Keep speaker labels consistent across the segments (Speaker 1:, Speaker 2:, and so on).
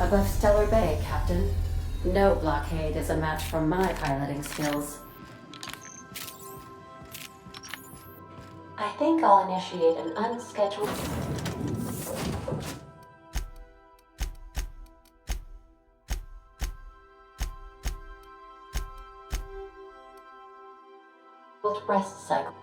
Speaker 1: Above Stellar Bay, Captain. No blockade is a match for my piloting skills. I think I'll initiate an unscheduled... rest cycle.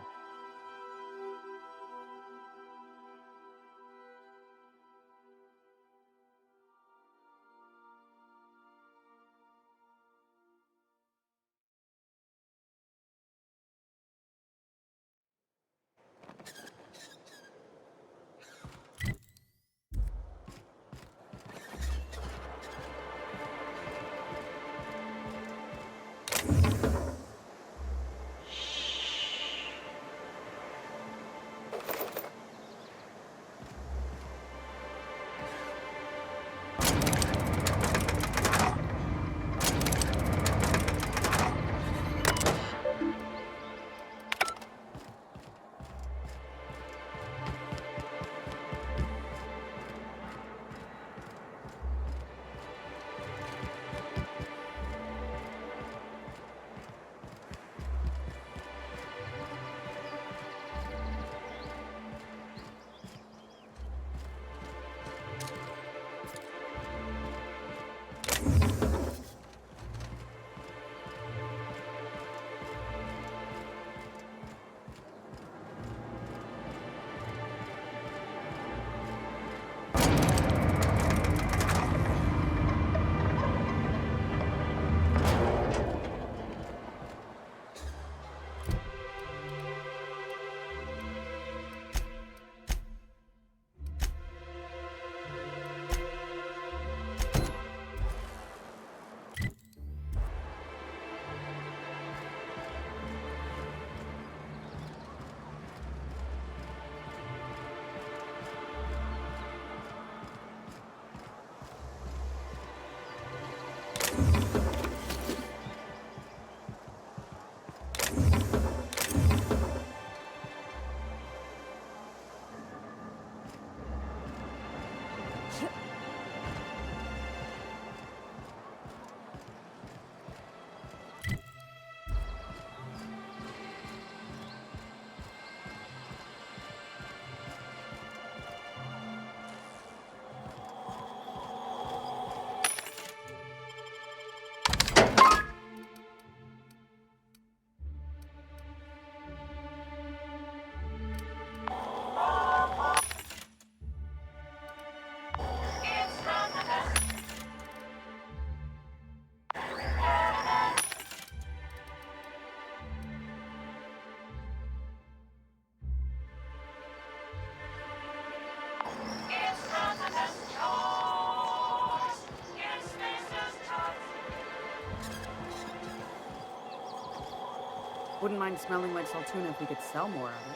Speaker 2: Wouldn't mind smelling like Saltuna if we could sell more of it.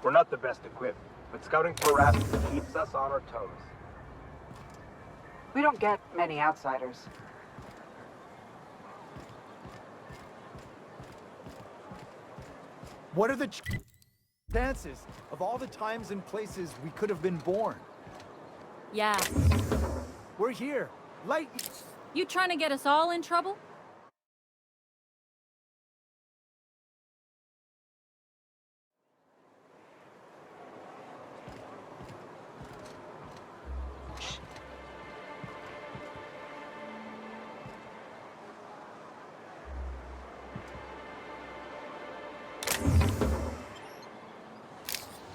Speaker 3: We're not the best equipped, but scouting for rats keeps us on our toes.
Speaker 2: We don't get many outsiders.
Speaker 4: What are the chances of all the times and places we could have been born?
Speaker 5: Yeah.
Speaker 4: We're here. Light.
Speaker 5: You trying to get us all in trouble?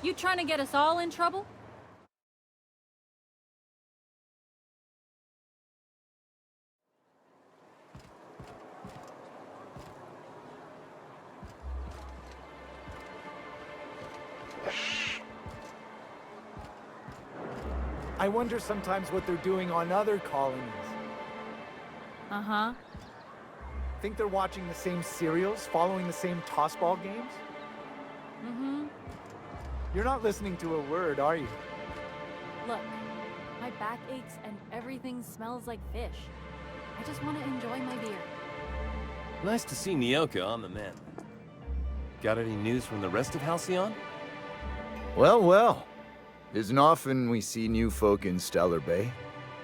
Speaker 5: You trying to get us all in trouble?
Speaker 4: I wonder sometimes what they're doing on other colonies.
Speaker 5: Uh-huh.
Speaker 4: Think they're watching the same serials, following the same tossball games?
Speaker 5: Mm-hmm.
Speaker 4: You're not listening to a word, are you?
Speaker 5: Look, my back aches and everything smells like fish. I just want to enjoy my beer.
Speaker 6: Nice to see Nyoka on the mend. Got any news from the rest of Halcyon?
Speaker 7: Well, well. Isn't often we see new folk in Stellar Bay.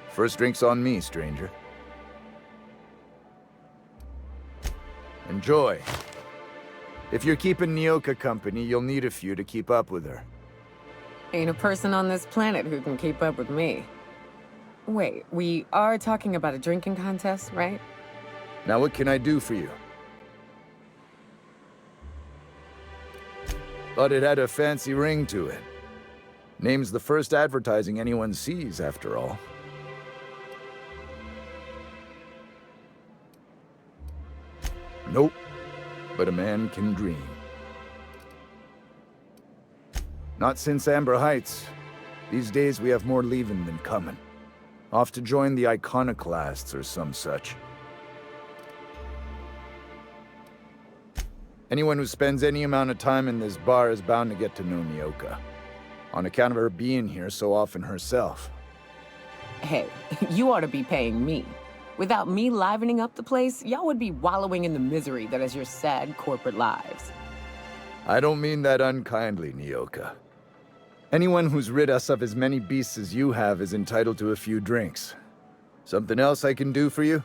Speaker 7: First drink's on me, stranger. Enjoy. If you're keeping Nyoka company, you'll need a few to keep up with her.
Speaker 8: Ain't a person on this planet who can keep up with me. Wait, we are talking about a drinking contest, right?
Speaker 7: Now what can I do for you? Thought it had a fancy ring to it. Name's the first advertising anyone sees, after all. Nope. But a man can dream. Not since Amber Heights. These days we have more leaving than coming. Off to join the Iconoclasts or some such. Anyone who spends any amount of time in this bar is bound to get to know Nyoka. On account of her being here so often herself.
Speaker 8: Hey, you ought to be paying me. Without me livening up the place, y'all would be wallowing in the misery that is your sad corporate lives.
Speaker 7: I don't mean that unkindly, Nyoka. Anyone who's rid us of as many beasts as you have is entitled to a few drinks. Something else I can do for you?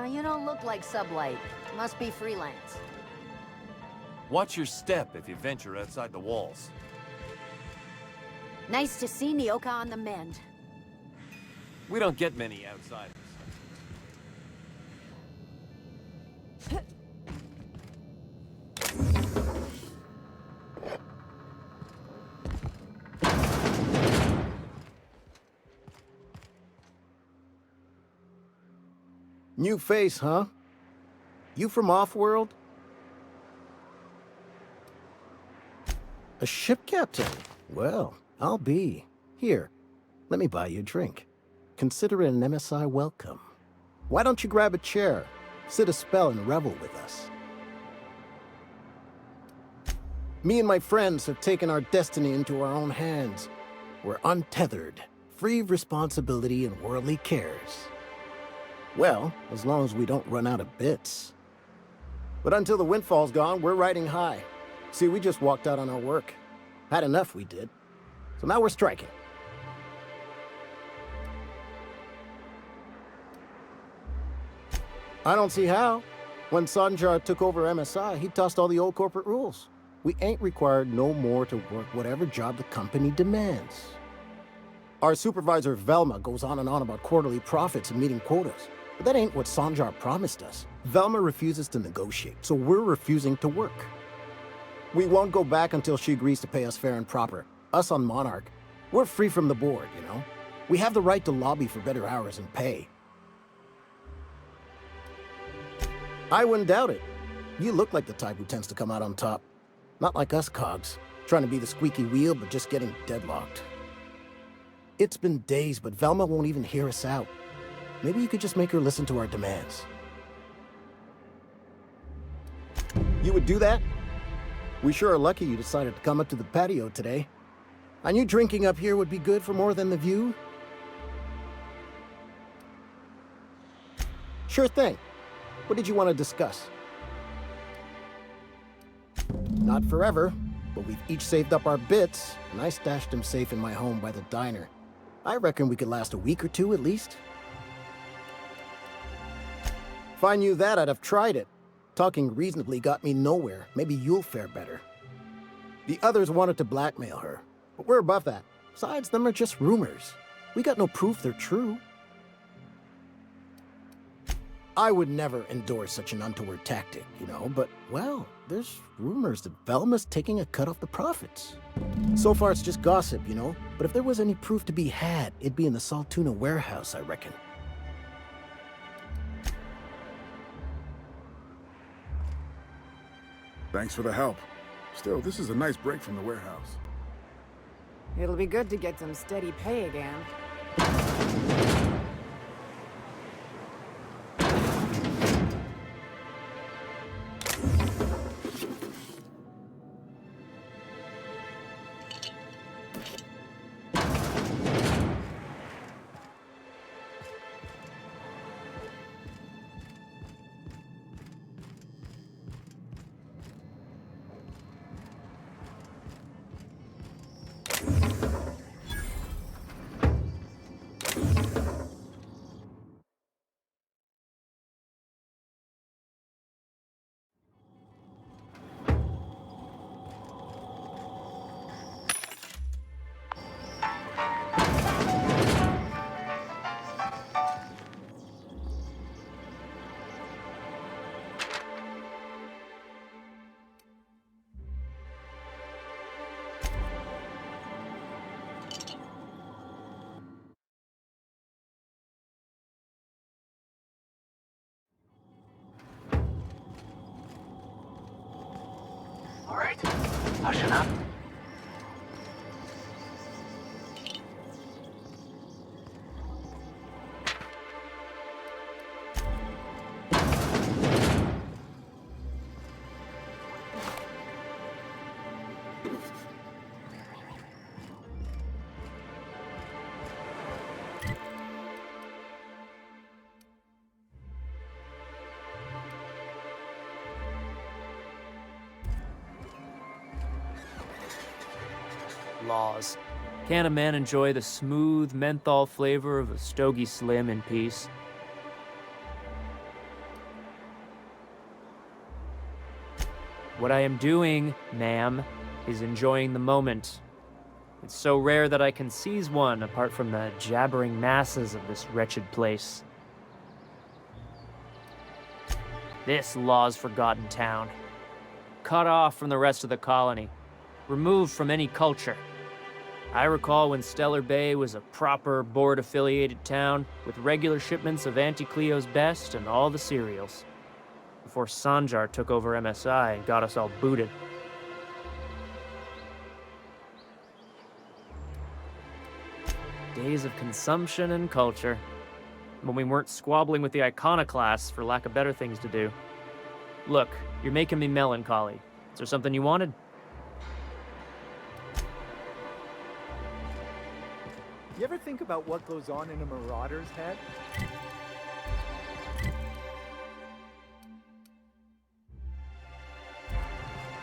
Speaker 9: You don't look like Sublight. Must be freelance.
Speaker 6: Watch your step if you venture outside the walls.
Speaker 9: Nice to see Nyoka on the mend.
Speaker 6: We don't get many outsiders.
Speaker 10: New face, huh? You from Offworld? A ship captain? Well, I'll be. Here, let me buy you a drink. Consider it an MSI welcome. Why don't you grab a chair, sit a spell, and revel with us? Me and my friends have taken our destiny into our own hands. We're untethered, free of responsibility and worldly cares. Well, as long as we don't run out of bits. But until the windfall's gone, we're riding high. See, we just walked out on our work. Had enough, we did. So now we're striking. I don't see how. When Sanjar took over MSI, he tossed all the old corporate rules. We ain't required no more to work whatever job the company demands. Our supervisor, Velma, goes on and on about quarterly profits and meeting quotas. But that ain't what Sanjar promised us. Velma refuses to negotiate, so we're refusing to work. We won't go back until she agrees to pay us fair and proper. Us on Monarch, we're free from the board, you know? We have the right to lobby for better hours and pay. I wouldn't doubt it. You look like the type who tends to come out on top. Not like us cogs, trying to be the squeaky wheel but just getting deadlocked. It's been days, but Velma won't even hear us out. Maybe you could just make her listen to our demands. You would do that? We sure are lucky you decided to come up to the patio today. I knew drinking up here would be good for more than the view. Sure thing. What did you want to discuss? Not forever, but we've each saved up our bits, and I stashed them safe in my home by the diner. I reckon we could last a week or two at least. If I knew that, I'd have tried it. Talking reasonably got me nowhere. Maybe you'll fare better. The others wanted to blackmail her, but we're above that. Besides, them are just rumors. We got no proof they're true. I would never endorse such an untoward tactic, you know, but, well, there's rumors that Velma's taking a cut off the profits. So far, it's just gossip, you know, but if there was any proof to be had, it'd be in the Saltuna warehouse, I reckon.
Speaker 11: Thanks for the help. Still, this is a nice break from the warehouse.
Speaker 2: It'll be good to get some steady pay again.
Speaker 3: All right, hushing up.
Speaker 12: Laws. Can a man enjoy the smooth menthol flavor of a Stogie Slim in peace? What I am doing, ma'am, is enjoying the moment. It's so rare that I can seize one apart from the jabbering masses of this wretched place. This Law's forgotten town. Cut off from the rest of the colony. Removed from any culture. I recall when Stellar Bay was a proper board-affiliated town with regular shipments of Auntie Cleo's best and all the cereals. Before Sanjar took over MSI and got us all booted. Days of consumption and culture. When we weren't squabbling with the iconoclasts for lack of better things to do. Look, you're making me melancholy. Is there something you wanted?
Speaker 4: You ever think about what goes on in a marauder's head?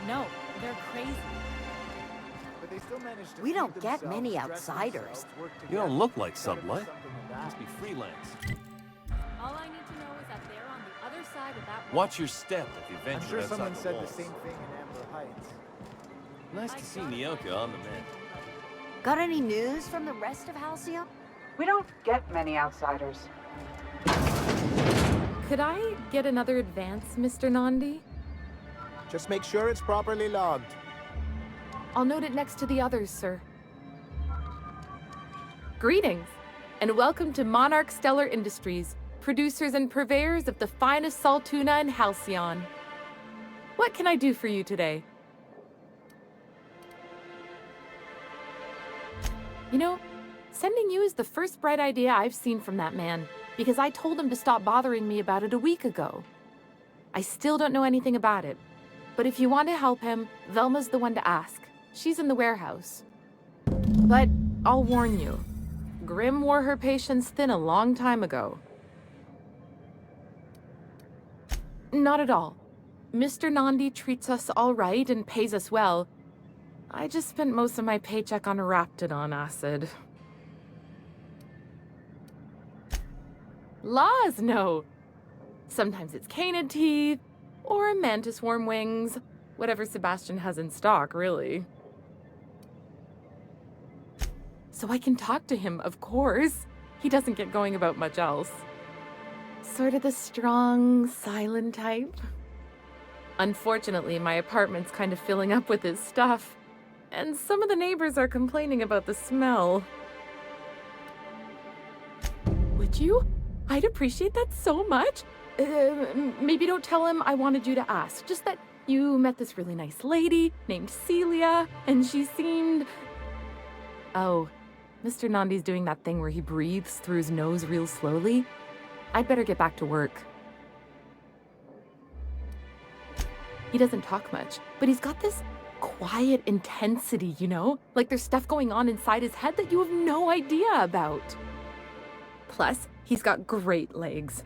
Speaker 5: No, they're crazy.
Speaker 4: But they still manage to
Speaker 9: We
Speaker 4: feed
Speaker 9: don't get
Speaker 4: themselves,
Speaker 9: many
Speaker 4: dress
Speaker 9: outsiders.
Speaker 4: themselves, work
Speaker 6: You don't
Speaker 4: together.
Speaker 6: look like
Speaker 4: Gotta be
Speaker 6: Sublight.
Speaker 4: something in that.
Speaker 6: Must be freelance.
Speaker 5: All I need to know is that they're on the other side of that wall.
Speaker 6: Watch your step if you venture
Speaker 4: I'm sure
Speaker 6: outside
Speaker 4: someone
Speaker 6: the
Speaker 4: said
Speaker 6: walls.
Speaker 4: the same thing in Amber Heights.
Speaker 6: Nice to see Nyoka on the mend.
Speaker 9: Got any news from the rest of Halcyon?
Speaker 2: We don't get many outsiders.
Speaker 13: Could I get another advance, Mr. Nandi?
Speaker 10: Just make sure it's properly logged.
Speaker 13: I'll note it next to the others, sir. Greetings, and welcome to Monarch Stellar Industries, producers and purveyors of the finest salt tuna in Halcyon. What can I do for you today? You know, sending you is the first bright idea I've seen from that man, because I told him to stop bothering me about it a week ago. I still don't know anything about it, but if you want to help him, Velma's the one to ask. She's in the warehouse. But I'll warn you, Grim wore her patience thin a long time ago. Not at all. Mr. Nandi treats us all right and pays us well. I just spent most of my paycheck on Raptidon acid. Laws, no. Sometimes it's canid teeth, or a mantis worm wings. Whatever Sebastian has in stock, really. So I can talk to him, of course. He doesn't get going about much else. Sort of the strong, silent type. Unfortunately, my apartment's kind of filling up with his stuff, and some of the neighbors are complaining about the smell. Would you? I'd appreciate that so much. Maybe don't tell him I wanted you to ask. Just that you met this really nice lady named Celia, and she seemed... Oh, Mr. Nandi's doing that thing where he breathes through his nose real slowly. I'd better get back to work. He doesn't talk much, but he's got this quiet intensity, you know? Like there's stuff going on inside his head that you have no idea about. Plus, he's got great legs.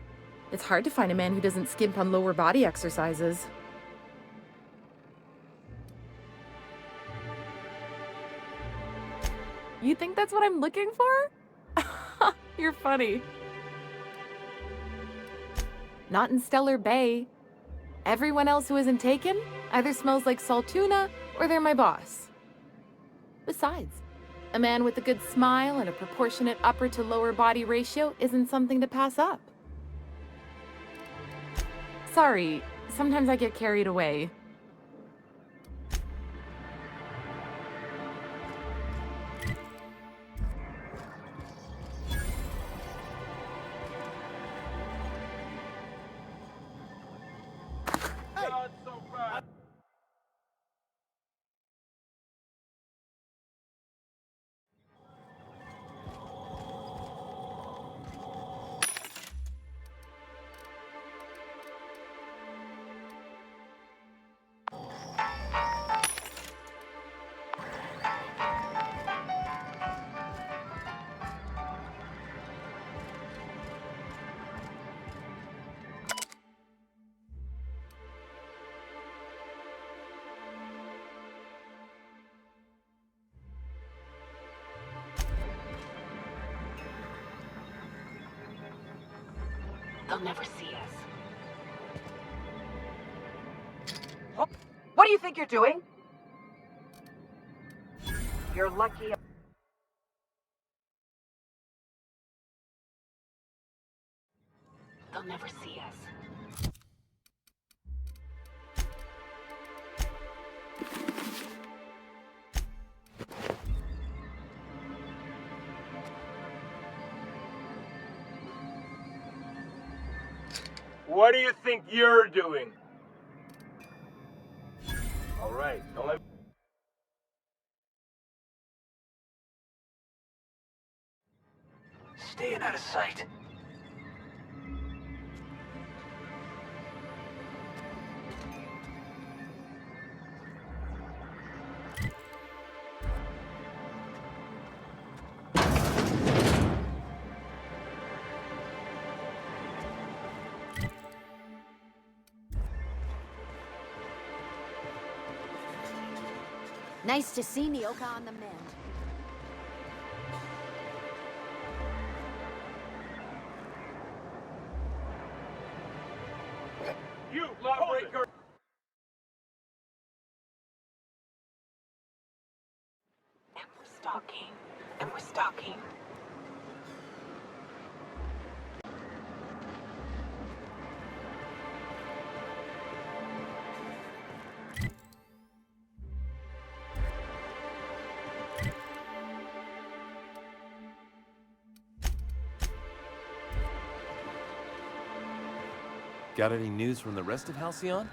Speaker 13: It's hard to find a man who doesn't skimp on lower body exercises. You think that's what I'm looking for? You're funny. Not in Stellar Bay. Everyone else who isn't taken either smells like Saltuna or they're my boss. Besides, a man with a good smile and a proportionate upper to lower body ratio isn't something to pass up. Sorry, sometimes I get carried away.
Speaker 9: They'll never see us. What do you think you're doing? You're lucky. They'll never see us.
Speaker 3: What do you think you're doing? All right, don't let... Staying out of sight.
Speaker 9: Nice to see Nyoka on the mend.
Speaker 3: You lawbreaker!
Speaker 8: And we're stalking. And we're stalking.
Speaker 6: Got any news from the rest of Halcyon?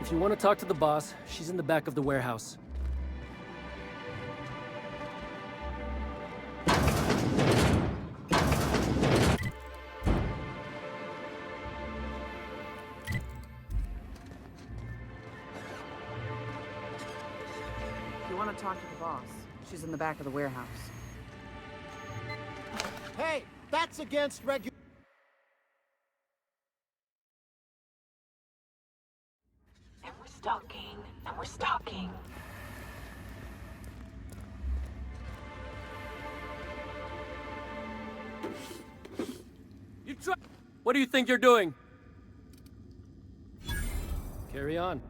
Speaker 14: If you want to talk to the boss, she's in the back of the warehouse.
Speaker 2: You want to talk to the boss? She's in the back of the warehouse.
Speaker 10: Hey, that's against regular...
Speaker 8: And we're stalking. And we're stalking.
Speaker 14: You try... What do you think you're doing? Carry on.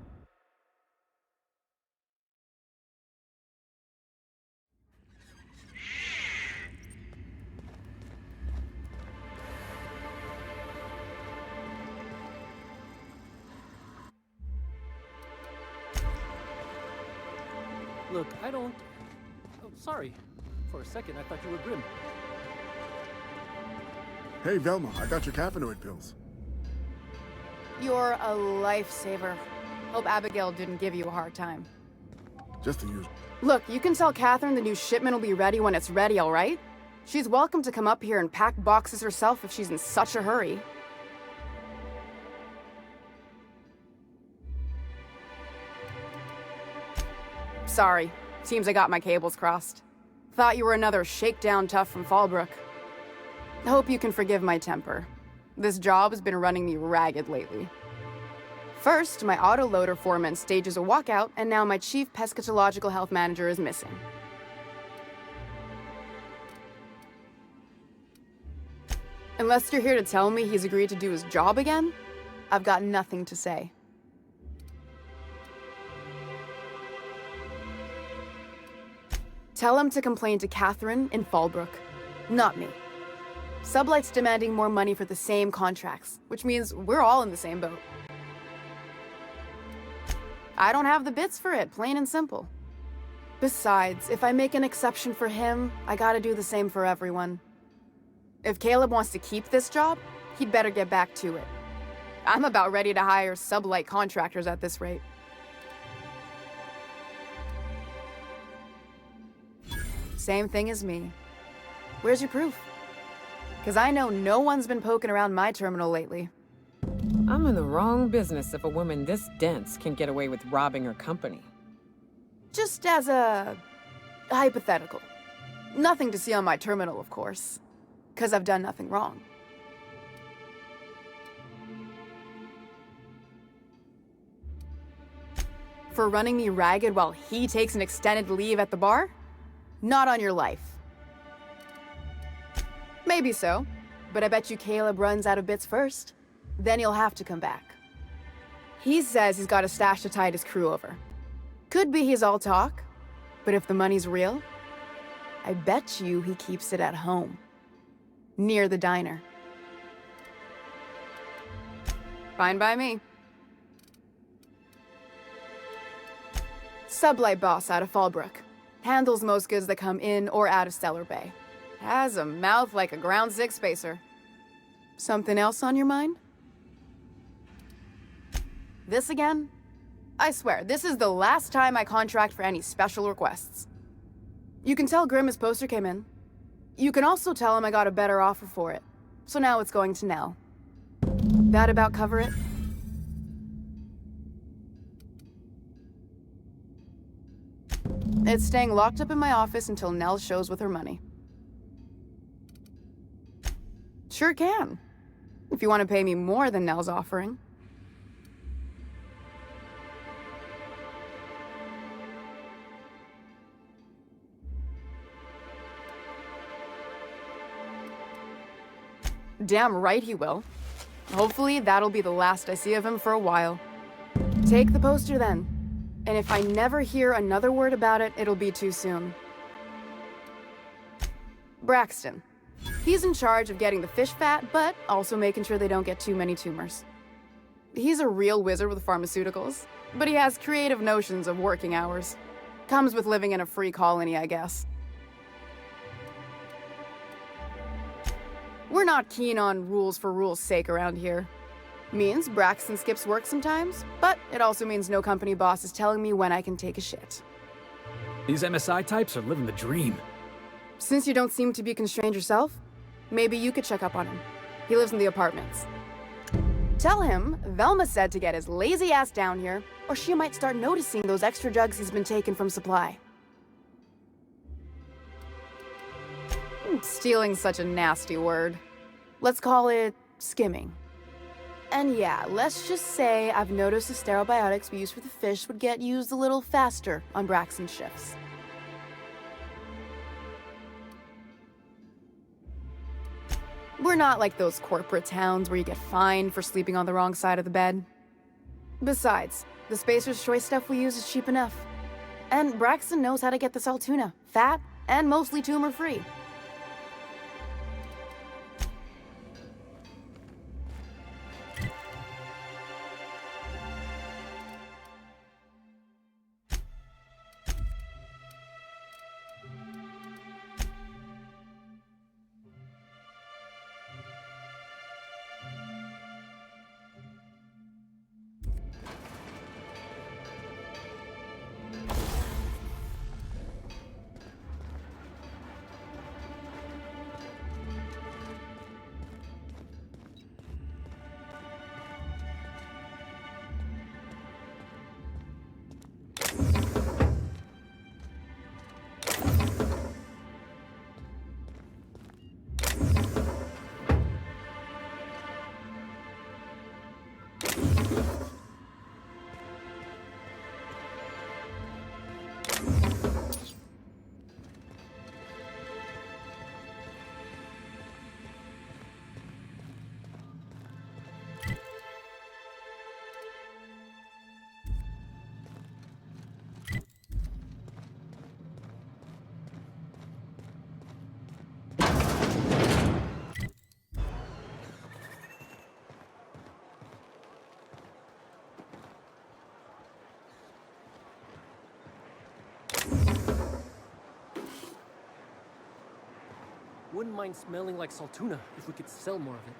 Speaker 14: Look, I don't... Oh, sorry. For a second, I thought you were Grim.
Speaker 11: Hey, Velma, I got your caffeinoid pills.
Speaker 15: You're a lifesaver. Hope Abigail didn't give you a hard time.
Speaker 11: Just the usual.
Speaker 15: Look, you can tell Catherine the new shipment will be ready when it's ready, all right? She's welcome to come up here and pack boxes herself if she's in such a hurry. Sorry. Seems I got my cables crossed. Thought you were another shakedown tough from Fallbrook. Hope you can forgive my temper. This job has been running me ragged lately. First, my autoloader foreman stages a walkout, and now my chief pescatological health manager is missing. Unless you're here to tell me he's agreed to do his job again, I've got nothing to say. Tell him to complain to Catherine in Fallbrook, not me. Sublight's demanding more money for the same contracts, which means we're all in the same boat. I don't have the bits for it, plain and simple. Besides, if I make an exception for him, I gotta do the same for everyone. If Caleb wants to keep this job, he'd better get back to it. I'm about ready to hire Sublight contractors at this rate. Same thing as me. Where's your proof? Because I know no one's been poking around my terminal lately.
Speaker 8: I'm in the wrong business if a woman this dense can get away with robbing her company.
Speaker 15: Just as a hypothetical. Nothing to see on my terminal, of course. Because I've done nothing wrong. For running me ragged while he takes an extended leave at the bar? Not on your life. Maybe so, but I bet you Caleb runs out of bits first. Then he'll have to come back. He says he's got a stash to tide his crew over. Could be he's all talk, but if the money's real, I bet you he keeps it at home. Near the diner. Fine by me. Sublight boss out of Fallbrook. Handles most goods that come in or out of Stellar Bay. Has a mouth like a ground six spacer. Something else on your mind? This again? I swear, this is the last time I contract for any special requests. You can tell Grim his poster came in. You can also tell him I got a better offer for it. So now it's going to Nell. That about cover it? It's staying locked up in my office until Nell shows with her money. Sure can. If you want to pay me more than Nell's offering. Damn right he will. Hopefully that'll be the last I see of him for a while. Take the poster then. And if I never hear another word about it, it'll be too soon. Braxton. He's in charge of getting the fish fat, but also making sure they don't get too many tumors. He's a real wizard with pharmaceuticals, but he has creative notions of working hours. Comes with living in a free colony, I guess. We're not keen on rules for rules' sake around here. Means Braxton skips work sometimes, but it also means no company boss is telling me when I can take a shit.
Speaker 16: These MSI types are living the dream.
Speaker 15: Since you don't seem to be constrained yourself, maybe you could check up on him. He lives in the apartments. Tell him Velma said to get his lazy ass down here, or she might start noticing those extra drugs he's been taking from supply. Stealing's such a nasty word. Let's call it skimming. And yeah, let's just say I've noticed the sterile biotics we use for the fish would get used a little faster on Braxton's shifts. We're not like those corporate towns where you get fined for sleeping on the wrong side of the bed. Besides, the Spacer's Choice stuff we use is cheap enough. And Braxton knows how to get the salt tuna, fat, and mostly tumor-free.
Speaker 14: Wouldn't mind smelling like Saltuna if we could sell more of it.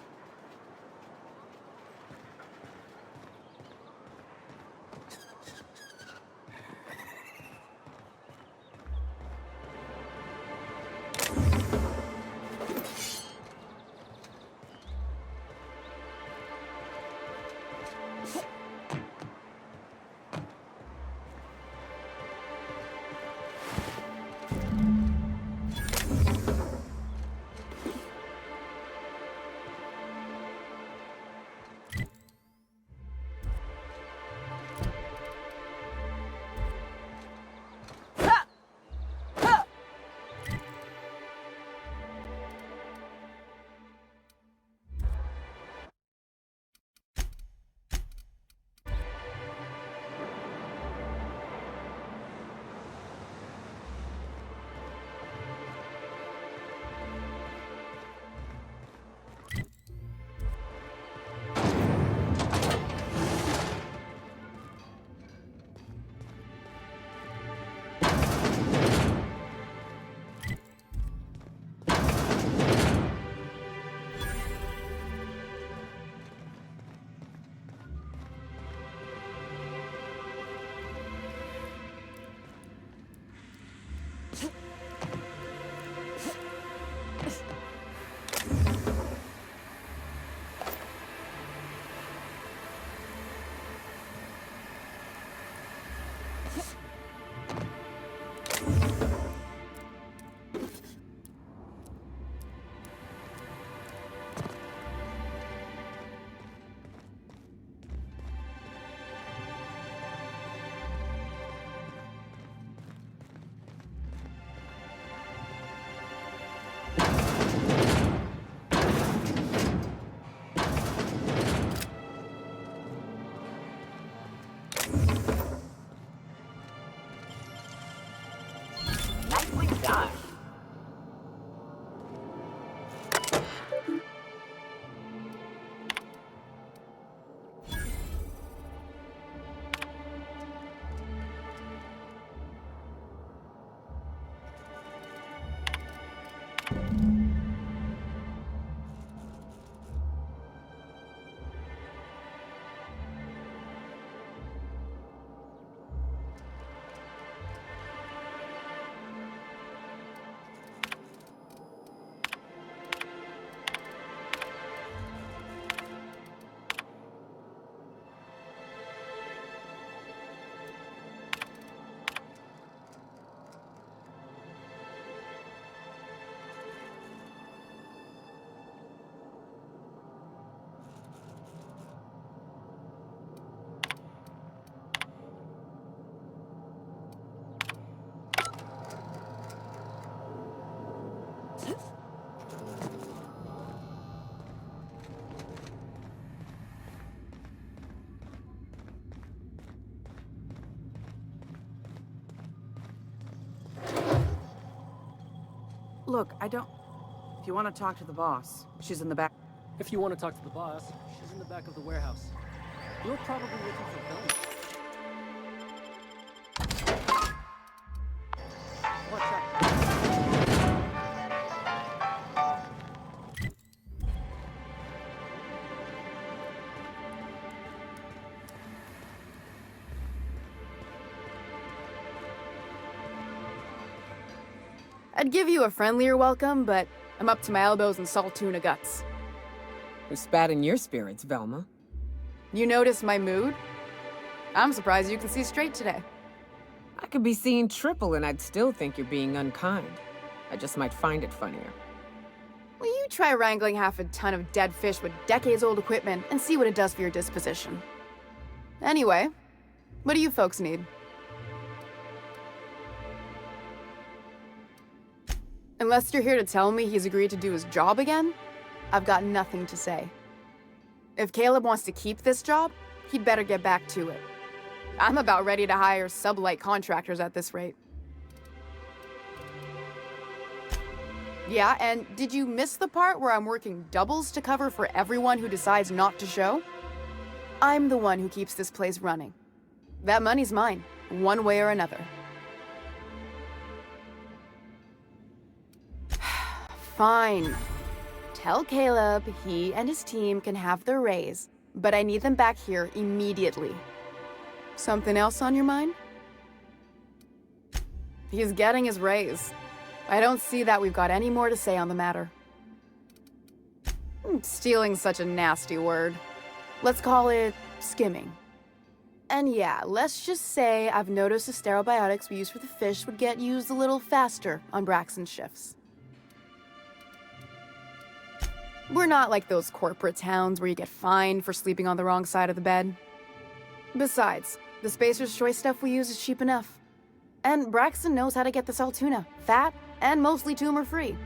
Speaker 2: Look, I don't... If you want to talk to the boss, she's in the back.
Speaker 14: If you want to talk to the boss, she's in the back of the warehouse. You're probably looking for Velma.
Speaker 2: Watch out.
Speaker 15: I'd give you a friendlier welcome, but I'm up to my elbows in Saltuna guts.
Speaker 8: Who spat in your spirits, Velma?
Speaker 15: You notice my mood? I'm surprised you can see straight today.
Speaker 8: I could be seeing triple and I'd still think you're being unkind. I just might find it funnier.
Speaker 15: Will you try wrangling half a ton of dead fish with decades-old equipment and see what it does for your disposition? Anyway, what do you folks need? Unless you're here to tell me he's agreed to do his job again, I've got nothing to say. If Caleb wants to keep this job, he'd better get back to it. I'm about ready to hire sublight contractors at this rate. Yeah, and did you miss the part where I'm working doubles to cover for everyone who decides not to show? I'm the one who keeps this place running. That money's mine, one way or another. Fine. Tell Caleb he and his team can have their raise, but I need them back here immediately. Something else on your mind? He's getting his raise. I don't see that we've got any more to say on the matter. Stealing's such a nasty word. Let's call it skimming. And yeah, let's just say I've noticed the stereobiotics we use for the fish would get used a little faster on Braxton's shifts. We're not like those corporate towns where you get fined for sleeping on the wrong side of the bed. Besides, the Spacer's Choice stuff we use is cheap enough. And Braxton knows how to get the Saltuna, fat and mostly tumor-free.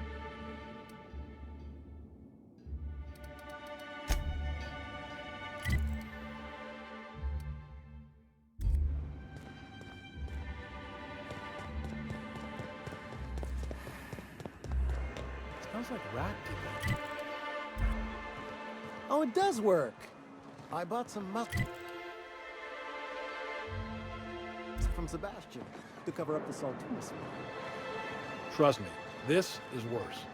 Speaker 4: Smells like rat people. Oh, it does work. I bought some from Sebastian to cover up the Saltuna smell.
Speaker 11: Trust me, this is worse.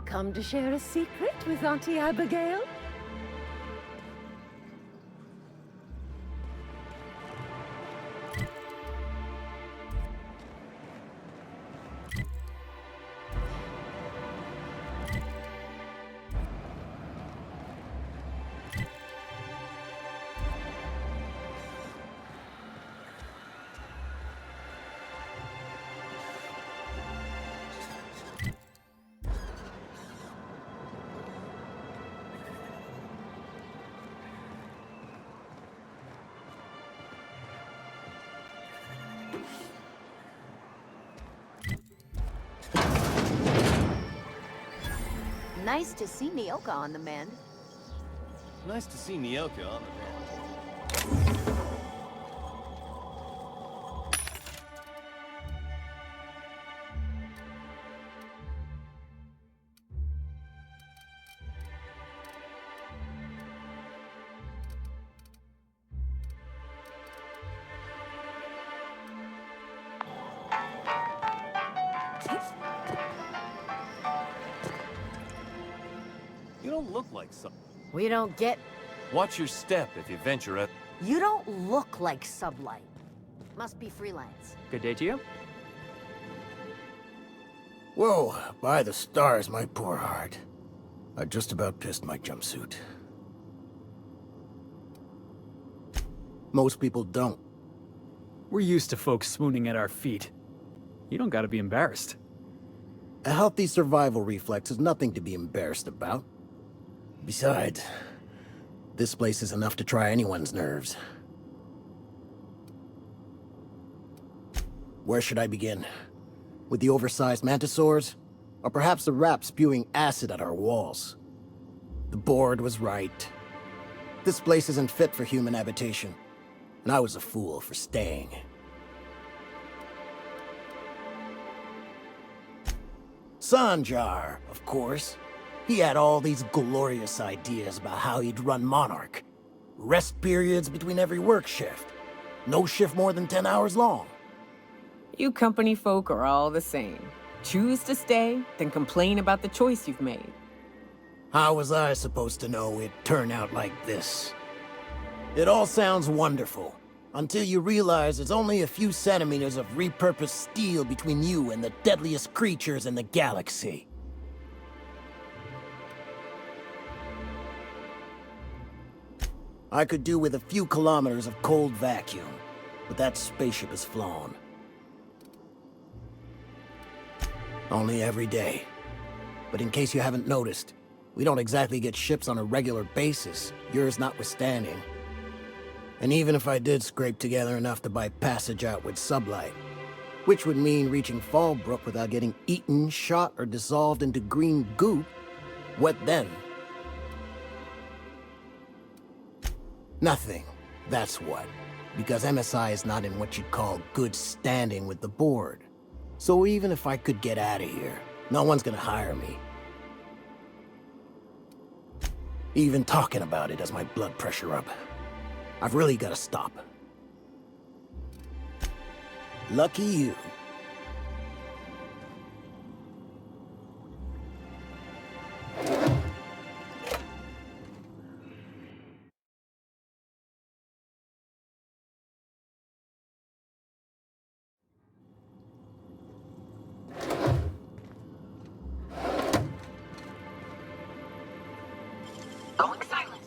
Speaker 9: Come to share a secret with Auntie Abigail? Nice to see Nyoka on the mend.
Speaker 6: Nice to see Nyoka on the mend. You don't look like some.
Speaker 9: We don't get...
Speaker 6: Watch your step if you venture out.
Speaker 9: You don't look like Sublight. Must be freelance.
Speaker 12: Good day to you.
Speaker 10: Whoa, by the stars, my poor heart. I just about pissed my jumpsuit. Most people don't.
Speaker 16: We're used to folks swooning at our feet. You don't gotta be embarrassed.
Speaker 10: A healthy survival reflex is nothing to be embarrassed about. Besides, this place is enough to try anyone's nerves. Where should I begin? With the oversized mantisaurs? Or perhaps the rap spewing acid at our walls? The board was right. This place isn't fit for human habitation, and I was a fool for staying. Sanjar, of course. He had all these glorious ideas about how he'd run Monarch. Rest periods between every work shift. No shift more than 10 hours long.
Speaker 8: You company folk are all the same. Choose to stay, then complain about the choice you've made.
Speaker 10: How was I supposed to know it'd turn out like this? It all sounds wonderful, until you realize it's only a few centimeters of repurposed steel between you and the deadliest creatures in the galaxy. I could do with a few kilometers of cold vacuum, but that spaceship is flown. Only every day. But in case you haven't noticed, we don't exactly get ships on a regular basis, yours notwithstanding. And even if I did scrape together enough to buy passage out with sublight, which would mean reaching Fallbrook without getting eaten, shot, or dissolved into green goop, what then? Nothing, that's what. Because MSI is not in what you'd call good standing with the board. So even if I could get out of here, no one's gonna hire me. Even talking about it has my blood pressure up. I've really gotta stop. Lucky you.
Speaker 8: Going silent.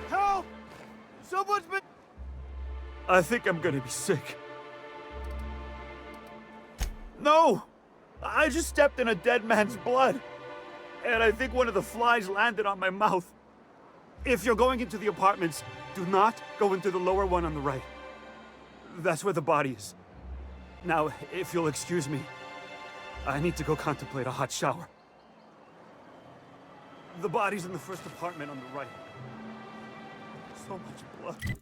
Speaker 4: Help! Someone's been... I think I'm gonna be sick. No! I just stepped in a dead man's blood. And I think one of the flies landed on my mouth. If you're going into the apartments, do not go into the lower one on the right. That's where the body is. Now, if you'll excuse me, I need to go contemplate a hot shower. The body's in the first apartment on the right. So much blood.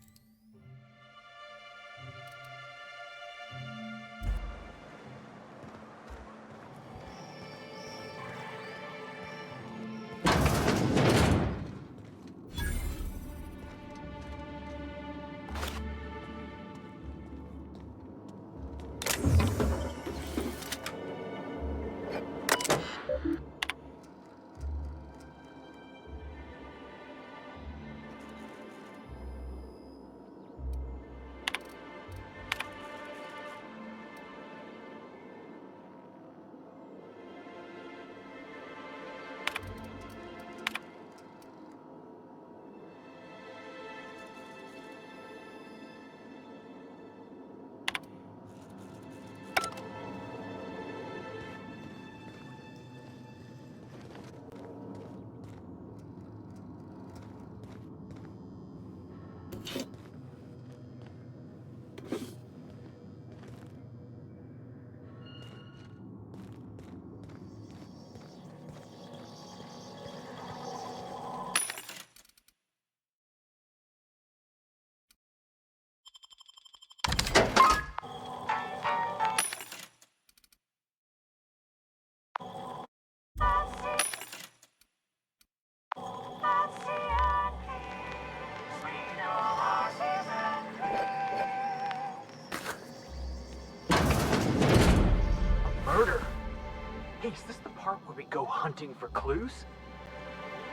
Speaker 3: Is this the part where we go hunting for clues?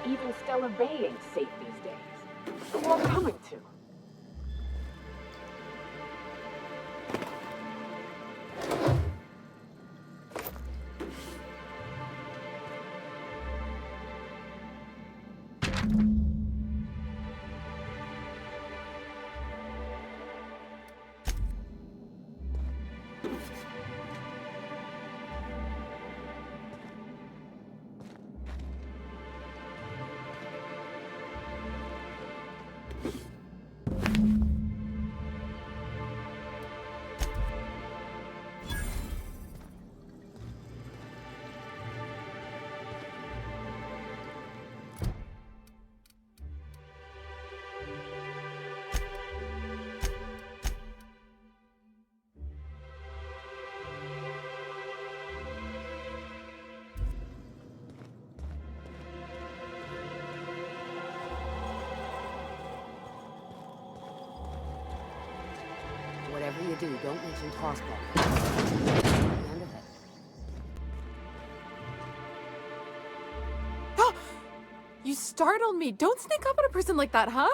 Speaker 8: Even Stellar Bay ain't safe these days. Who are we coming to?
Speaker 9: Whatever you do, don't mention tossball. The end of it.
Speaker 13: You startled me. Don't sneak up on a person like that, huh?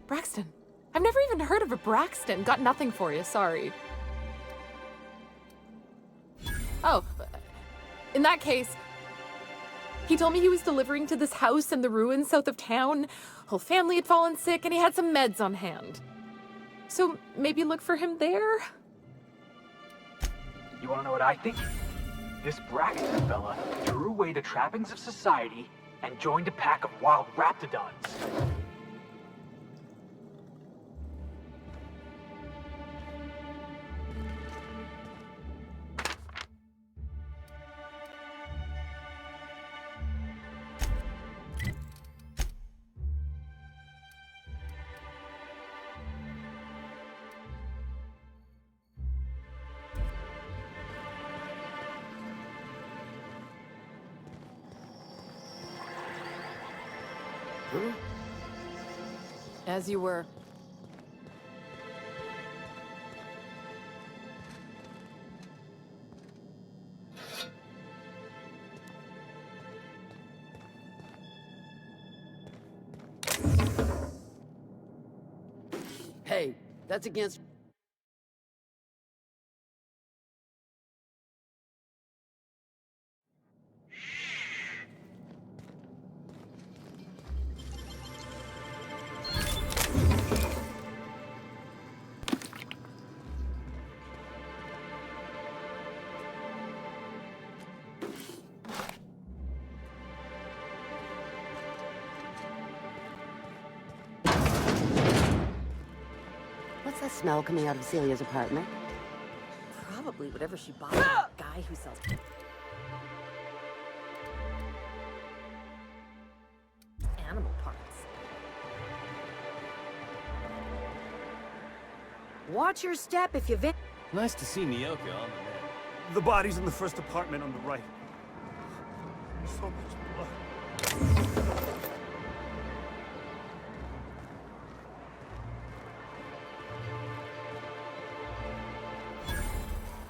Speaker 13: Braxton. I've never even heard of a Braxton. Got nothing for you, sorry. Oh, in that case, he told me he was delivering to this house in the ruins south of town. Whole family had fallen sick and he had some meds on hand. So maybe look for him there?
Speaker 3: You wanna know what I think? This Braxton fella threw away the trappings of society and joined a pack of wild raptidons.
Speaker 13: As you were.
Speaker 9: Hey, that's against... What's that smell coming out of Celia's apartment?
Speaker 17: Probably whatever she bought from that guy who sells animal parts.
Speaker 9: Watch your step if you...
Speaker 6: Nice to see Nyoka on the man.
Speaker 4: The body's in the first apartment on the right. So much blood.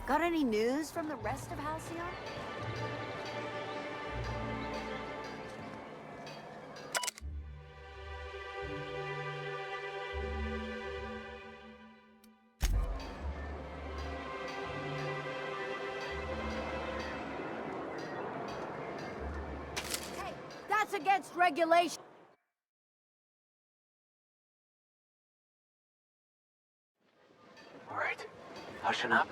Speaker 9: Got any news from the rest of Halcyon? Hey, that's against regulation.
Speaker 3: All right, hushing up.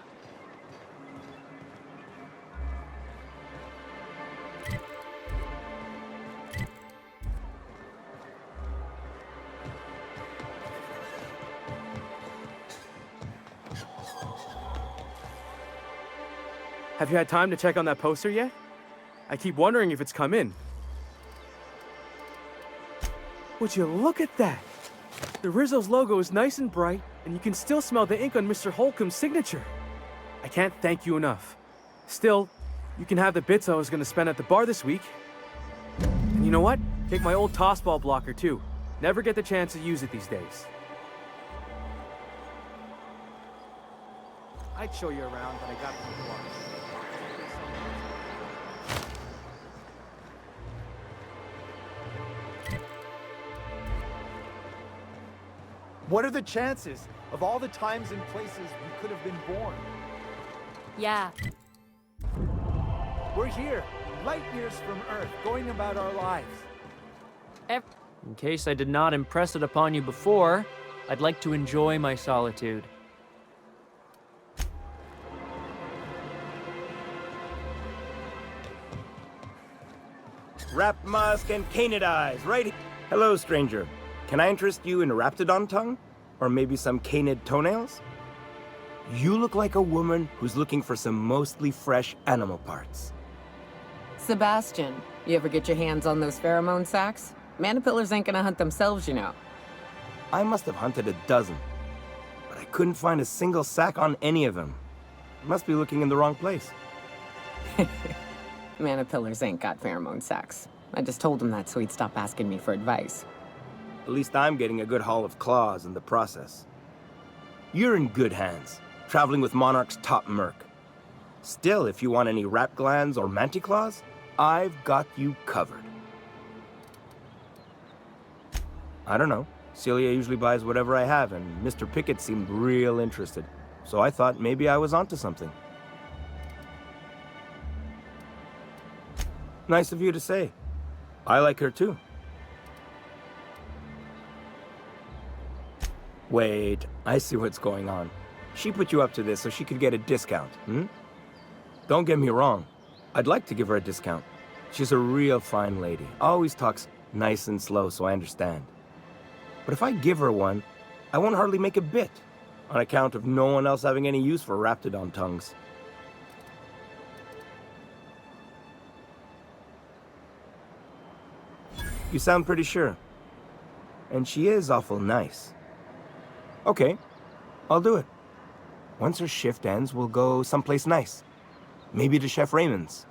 Speaker 18: Have you had time to check on that poster yet? I keep wondering if it's come in. Would you look at that? The Rizzo's logo is nice and bright, and you can still smell the ink on Mr. Holcomb's signature. I can't thank you enough. Still, you can have the bits I was going to spend at the bar this week. And you know what? Take my old tossball blocker too. Never get the chance to use it these days. I'd show you around, but I got to watch.
Speaker 19: What are the chances of all the times and places we could have been born?
Speaker 5: Yeah.
Speaker 19: We're here, light years from Earth, going about our lives.
Speaker 12: In case I did not impress it upon you before, I'd like to enjoy my solitude.
Speaker 20: Rapmusk and Canid right here. Hello, stranger. Can I interest you in Raptidon tongue? Or maybe some canid toenails? You look like a woman who's looking for some mostly fresh animal parts.
Speaker 8: Sebastian, you ever get your hands on those pheromone sacs? Manipillars ain't gonna hunt themselves, you know.
Speaker 20: I must have hunted a dozen, but I couldn't find a single sack on any of them. Must be looking in the wrong place.
Speaker 8: Manipillars ain't got pheromone sacs. I just told him that so he'd stop asking me for advice.
Speaker 20: At least I'm getting a good haul of claws in the process. You're in good hands, traveling with Monarch's top merc. Still, if you want any rat glands or manticlaws, I've got you covered. I don't know. Celia usually buys whatever I have, and Mr. Pickett seemed real interested. So I thought maybe I was onto something. Nice of you to say. I like her too. Wait, I see what's going on. She put you up to this so she could get a discount, hmm? Don't get me wrong. I'd like to give her a discount. She's a real fine lady. Always talks nice and slow, so I understand. But if I give her one, I won't hardly make a bit, on account of no one else having any use for Raptidon tongues. You sound pretty sure. And she is awful nice. Okay, I'll do it. Once her shift ends, we'll go someplace nice. Maybe to Chef Raymond's.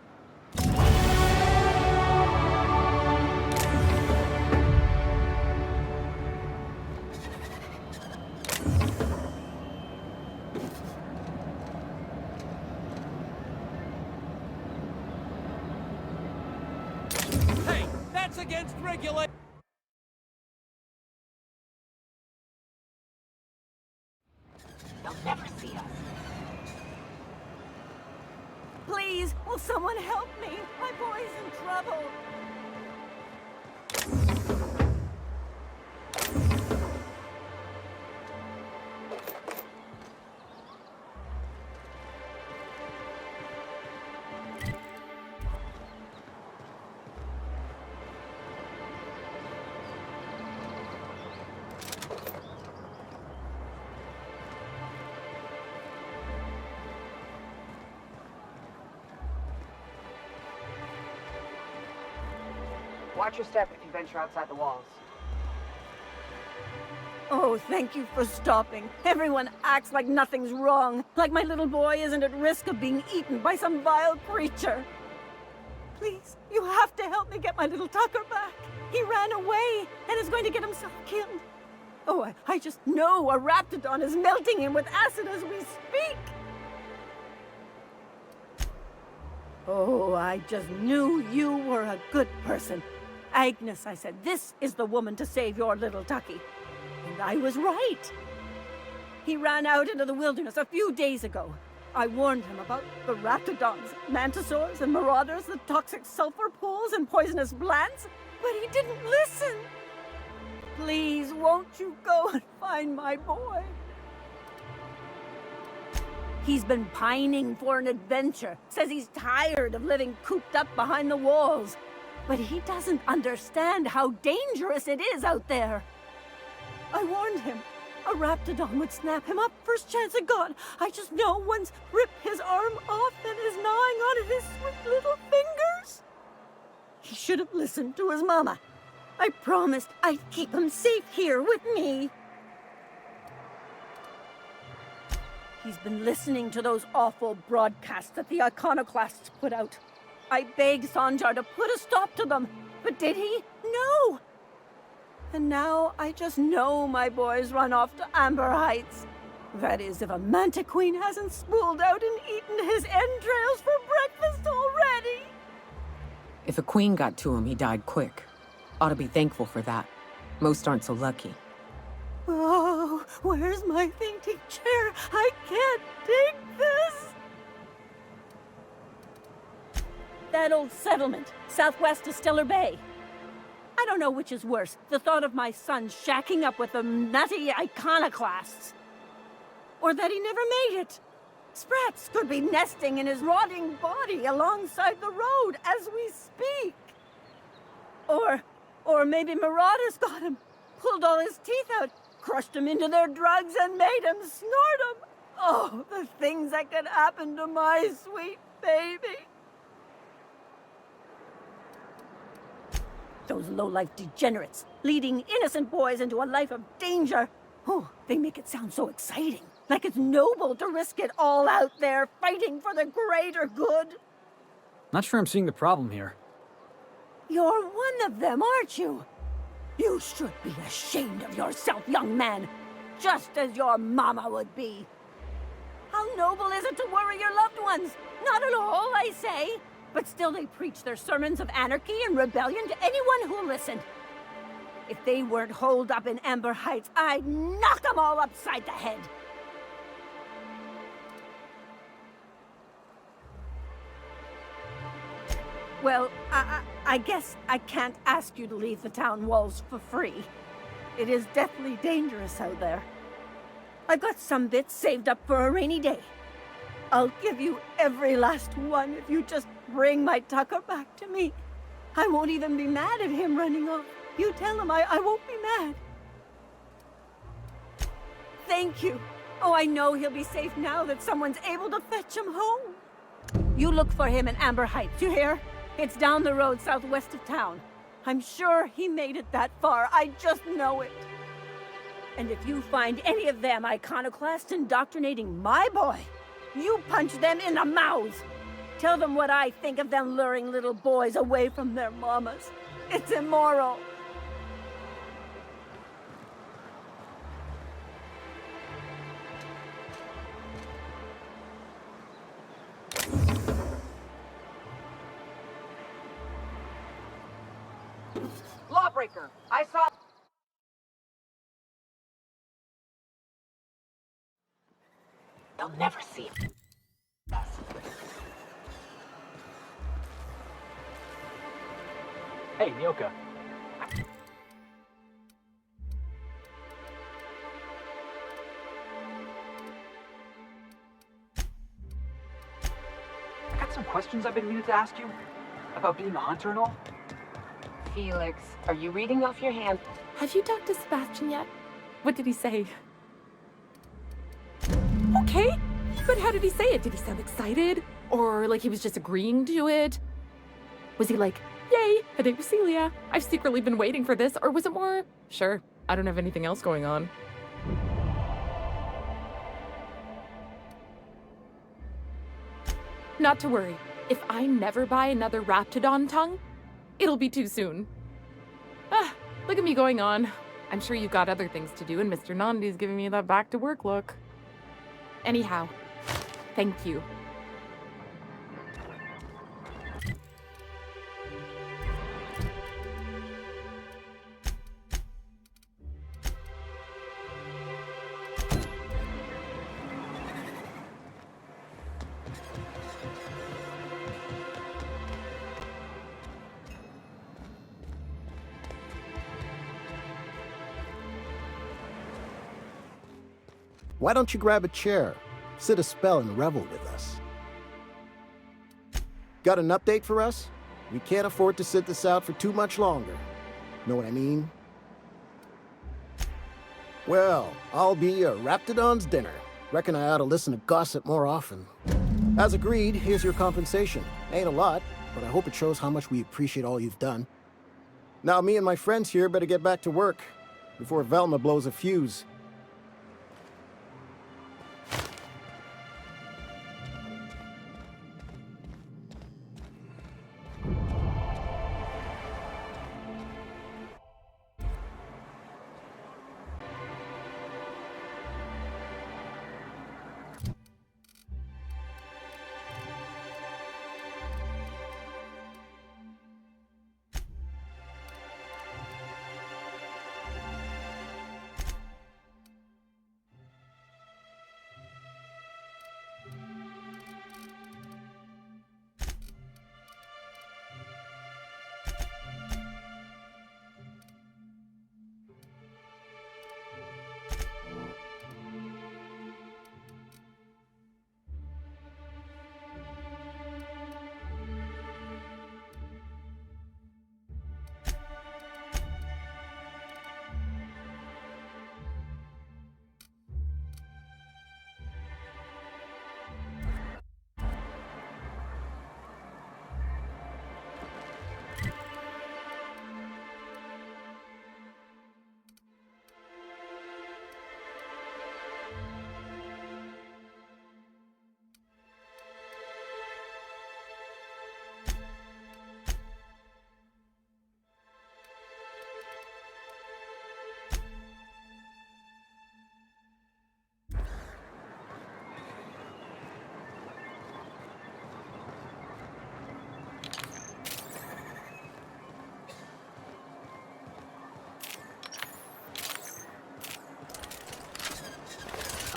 Speaker 14: Hey, that's against regulation.
Speaker 17: They'll never see us. Please, will someone help me? My boy's in trouble.
Speaker 2: Watch your step if you venture outside the walls.
Speaker 17: Oh, thank you for stopping. Everyone acts like nothing's wrong, like my little boy isn't at risk of being eaten by some vile creature. Please, you have to help me get my little Tucker back. He ran away and is going to get himself killed. Oh, I just know a Raptidon is melting him with acid as we speak. Oh, I just knew you were a good person. Agnes, I said, this is the woman to save your little Tucky. And I was right. He ran out into the wilderness a few days ago. I warned him about the Raptidons, Mantisaurs, and Marauders, the toxic sulfur pools and poisonous plants, but he didn't listen. Please, won't you go and find my boy? He's been pining for an adventure. Says he's tired of living cooped up behind the walls. But he doesn't understand how dangerous it is out there. I warned him. A Raptidon would snap him up first chance it got. I just know one's ripped his arm off and is gnawing on his sweet little fingers. He should have listened to his mama. I promised I'd keep him safe here with me. He's been listening to those awful broadcasts that the Iconoclasts put out. I begged Sanjar to put a stop to them, but did he? No! And now I just know my boy's run off to Amber Heights. That is, if a Mantiqueen hasn't spooled out and eaten his entrails for breakfast already.
Speaker 8: If a queen got to him, he died quick. Ought to be thankful for that. Most aren't so lucky.
Speaker 17: Oh, where's my fainting chair? I can't take this! That old settlement, southwest of Stellar Bay. I don't know which is worse, the thought of my son shacking up with the nutty iconoclasts, or that he never made it. Sprats could be nesting in his rotting body alongside the road as we speak. Or maybe marauders got him, pulled all his teeth out, crushed him into their drugs and made him snort them. Oh, the things that could happen to my sweet baby. Those low-life degenerates, leading innocent boys into a life of danger. Oh, they make it sound so exciting. Like it's noble to risk it all out there, fighting for the greater good.
Speaker 14: Not sure I'm seeing the problem here.
Speaker 17: You're one of them, aren't you? You should be ashamed of yourself, young man. Just as your mama would be. How noble is it to worry your loved ones? Not at all, I say. But still they preach their sermons of anarchy and rebellion to anyone who'll listen. If they weren't holed up in Amber Heights, I'd knock them all upside the head. Well, I guess I can't ask you to leave the town walls for free. It is deathly dangerous out there. I've got some bits saved up for a rainy day. I'll give you every last one if you just bring my Tucker back to me. I won't even be mad at him running off. You tell him I won't be mad. Thank you. Oh, I know he'll be safe now that someone's able to fetch him home. You look for him in Amber Heights, you hear? It's down the road southwest of town. I'm sure he made it that far. I just know it. And if you find any of them iconoclasts indoctrinating my boy, you punch them in the mouths. Tell them what I think of them luring little boys away from their mamas. It's immoral.
Speaker 2: Lawbreaker, I saw...
Speaker 8: They'll never see us.
Speaker 3: Hey, Nyoka. I got some questions I've been meaning to ask you about being a hunter and all.
Speaker 8: Felix, are you reading off your hand?
Speaker 13: Have you talked to Sebastian yet? What did he say? Okay, but how did he say it? Did he sound excited? Or like he was just agreeing to it? Was he like, yay, a date with Celia? I've secretly been waiting for this. Or was it more, sure, I don't have anything else going on? Not to worry. If I never buy another Raptidon tongue, it'll be too soon. Ah, look at me going on. I'm sure you've got other things to do, and Mr. Nandi's giving me that back-to-work look. Anyhow, thank you.
Speaker 10: Why don't you grab a chair, sit a spell, and revel with us? Got an update for us? We can't afford to sit this out for too much longer. Know what I mean? Well, I'll be a Raptidon's dinner. Reckon I ought to listen to gossip more often. As agreed, here's your compensation. Ain't a lot, but I hope it shows how much we appreciate all you've done. Now, me and my friends here better get back to work before Velma blows a fuse.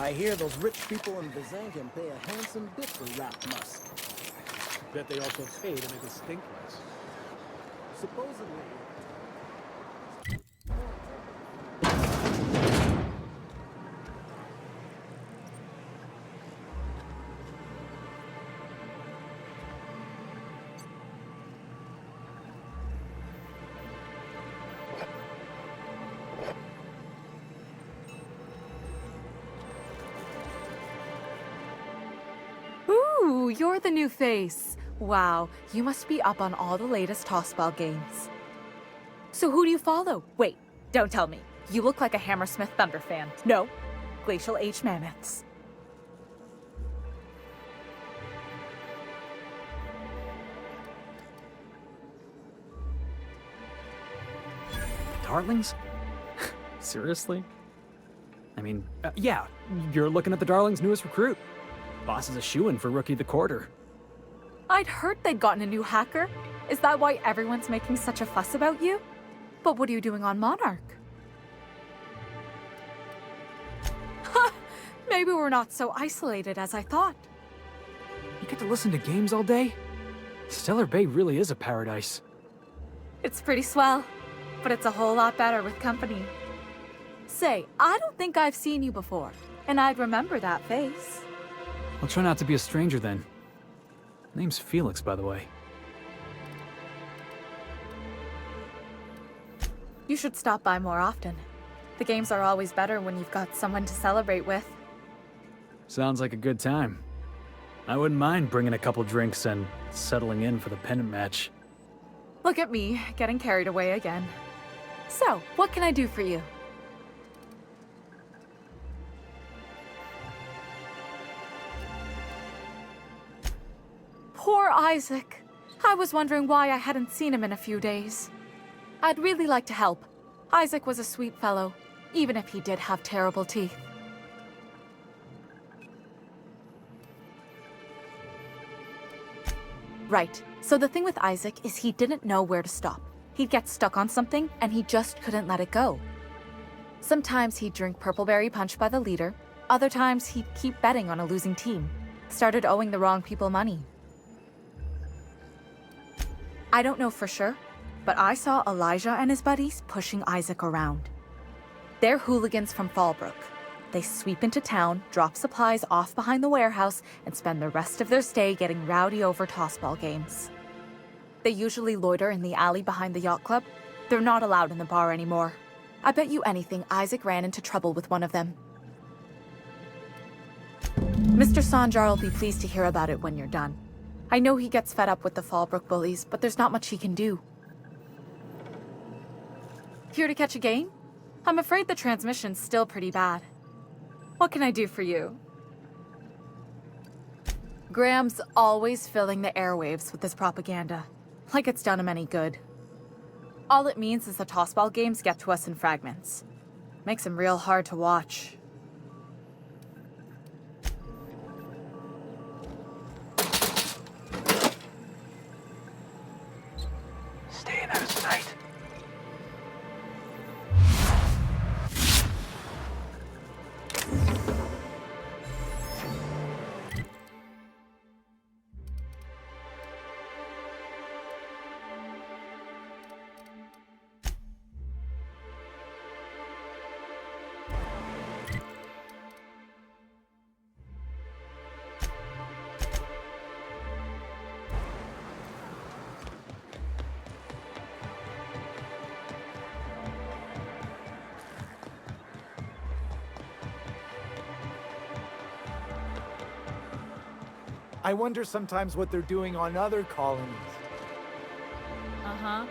Speaker 10: I hear those rich people in Bazan can pay a handsome bit for rap musk.
Speaker 18: Bet they also pay to make it stink less.
Speaker 10: Supposedly.
Speaker 13: Ooh, you're the new face. Wow, you must be up on all the latest tossball games. So who do you follow?
Speaker 21: Wait, don't tell me. You look like a Hammersmith Thunder fan. No, Glacial H Mammoths.
Speaker 16: Darlings? Seriously? I mean, yeah, you're looking at the Darlings' newest recruit. Boss is a shoo-in for Rookie of the Quarter.
Speaker 21: I'd heard they'd gotten a new hacker. Is that why everyone's making such a fuss about you? But what are you doing on Monarch? Ha! Maybe we're not so isolated as I thought.
Speaker 16: You get to listen to games all day? Stellar Bay really is a paradise.
Speaker 21: It's pretty swell, but it's a whole lot better with company. Say, I don't think I've seen you before, and I'd remember that face.
Speaker 16: I'll try not to be a stranger then. Name's Felix, by the way.
Speaker 21: You should stop by more often. The games are always better when you've got someone to celebrate with.
Speaker 16: Sounds like a good time. I wouldn't mind bringing a couple drinks and settling in for the pennant match.
Speaker 21: Look at me, getting carried away again. So, what can I do for you? Poor Isaac. I was wondering why I hadn't seen him in a few days. I'd really like to help. Isaac was a sweet fellow, even if he did have terrible teeth. Right. So the thing with Isaac is he didn't know where to stop. He'd get stuck on something, and he just couldn't let it go. Sometimes he'd drink Purpleberry Punch by the liter. Other times he'd keep betting on a losing team. Started owing the wrong people money. I don't know for sure, but I saw Elijah and his buddies pushing Isaac around. They're hooligans from Fallbrook. They sweep into town, drop supplies off behind the warehouse, and spend the rest of their stay getting rowdy over tossball games. They usually loiter in the alley behind the yacht club. They're not allowed in the bar anymore. I bet you anything Isaac ran into trouble with one of them. Mr. Sanjar will be pleased to hear about it when you're done. I know he gets fed up with the Fallbrook bullies, but there's not much he can do. Here to catch a game? I'm afraid the transmission's still pretty bad. What can I do for you? Graham's always filling the airwaves with his propaganda, like it's done him any good. All it means is the tossball games get to us in fragments. Makes them real hard to watch.
Speaker 3: Staying out of sight.
Speaker 19: I wonder sometimes what they're doing on other colonies.
Speaker 21: Uh-huh.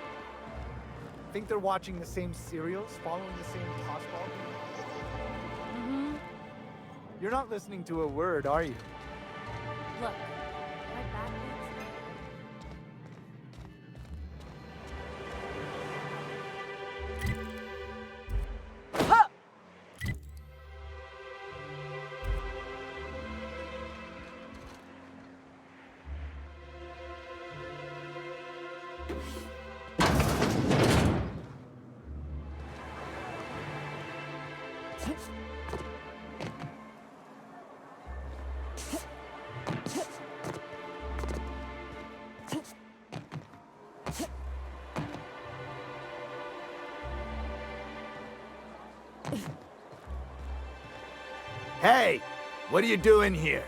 Speaker 19: Think they're watching the same serials, following the same tossball game?
Speaker 21: Mm-hmm.
Speaker 19: You're not listening to a word, are you?
Speaker 5: Look,
Speaker 7: Hey, what are you doing here?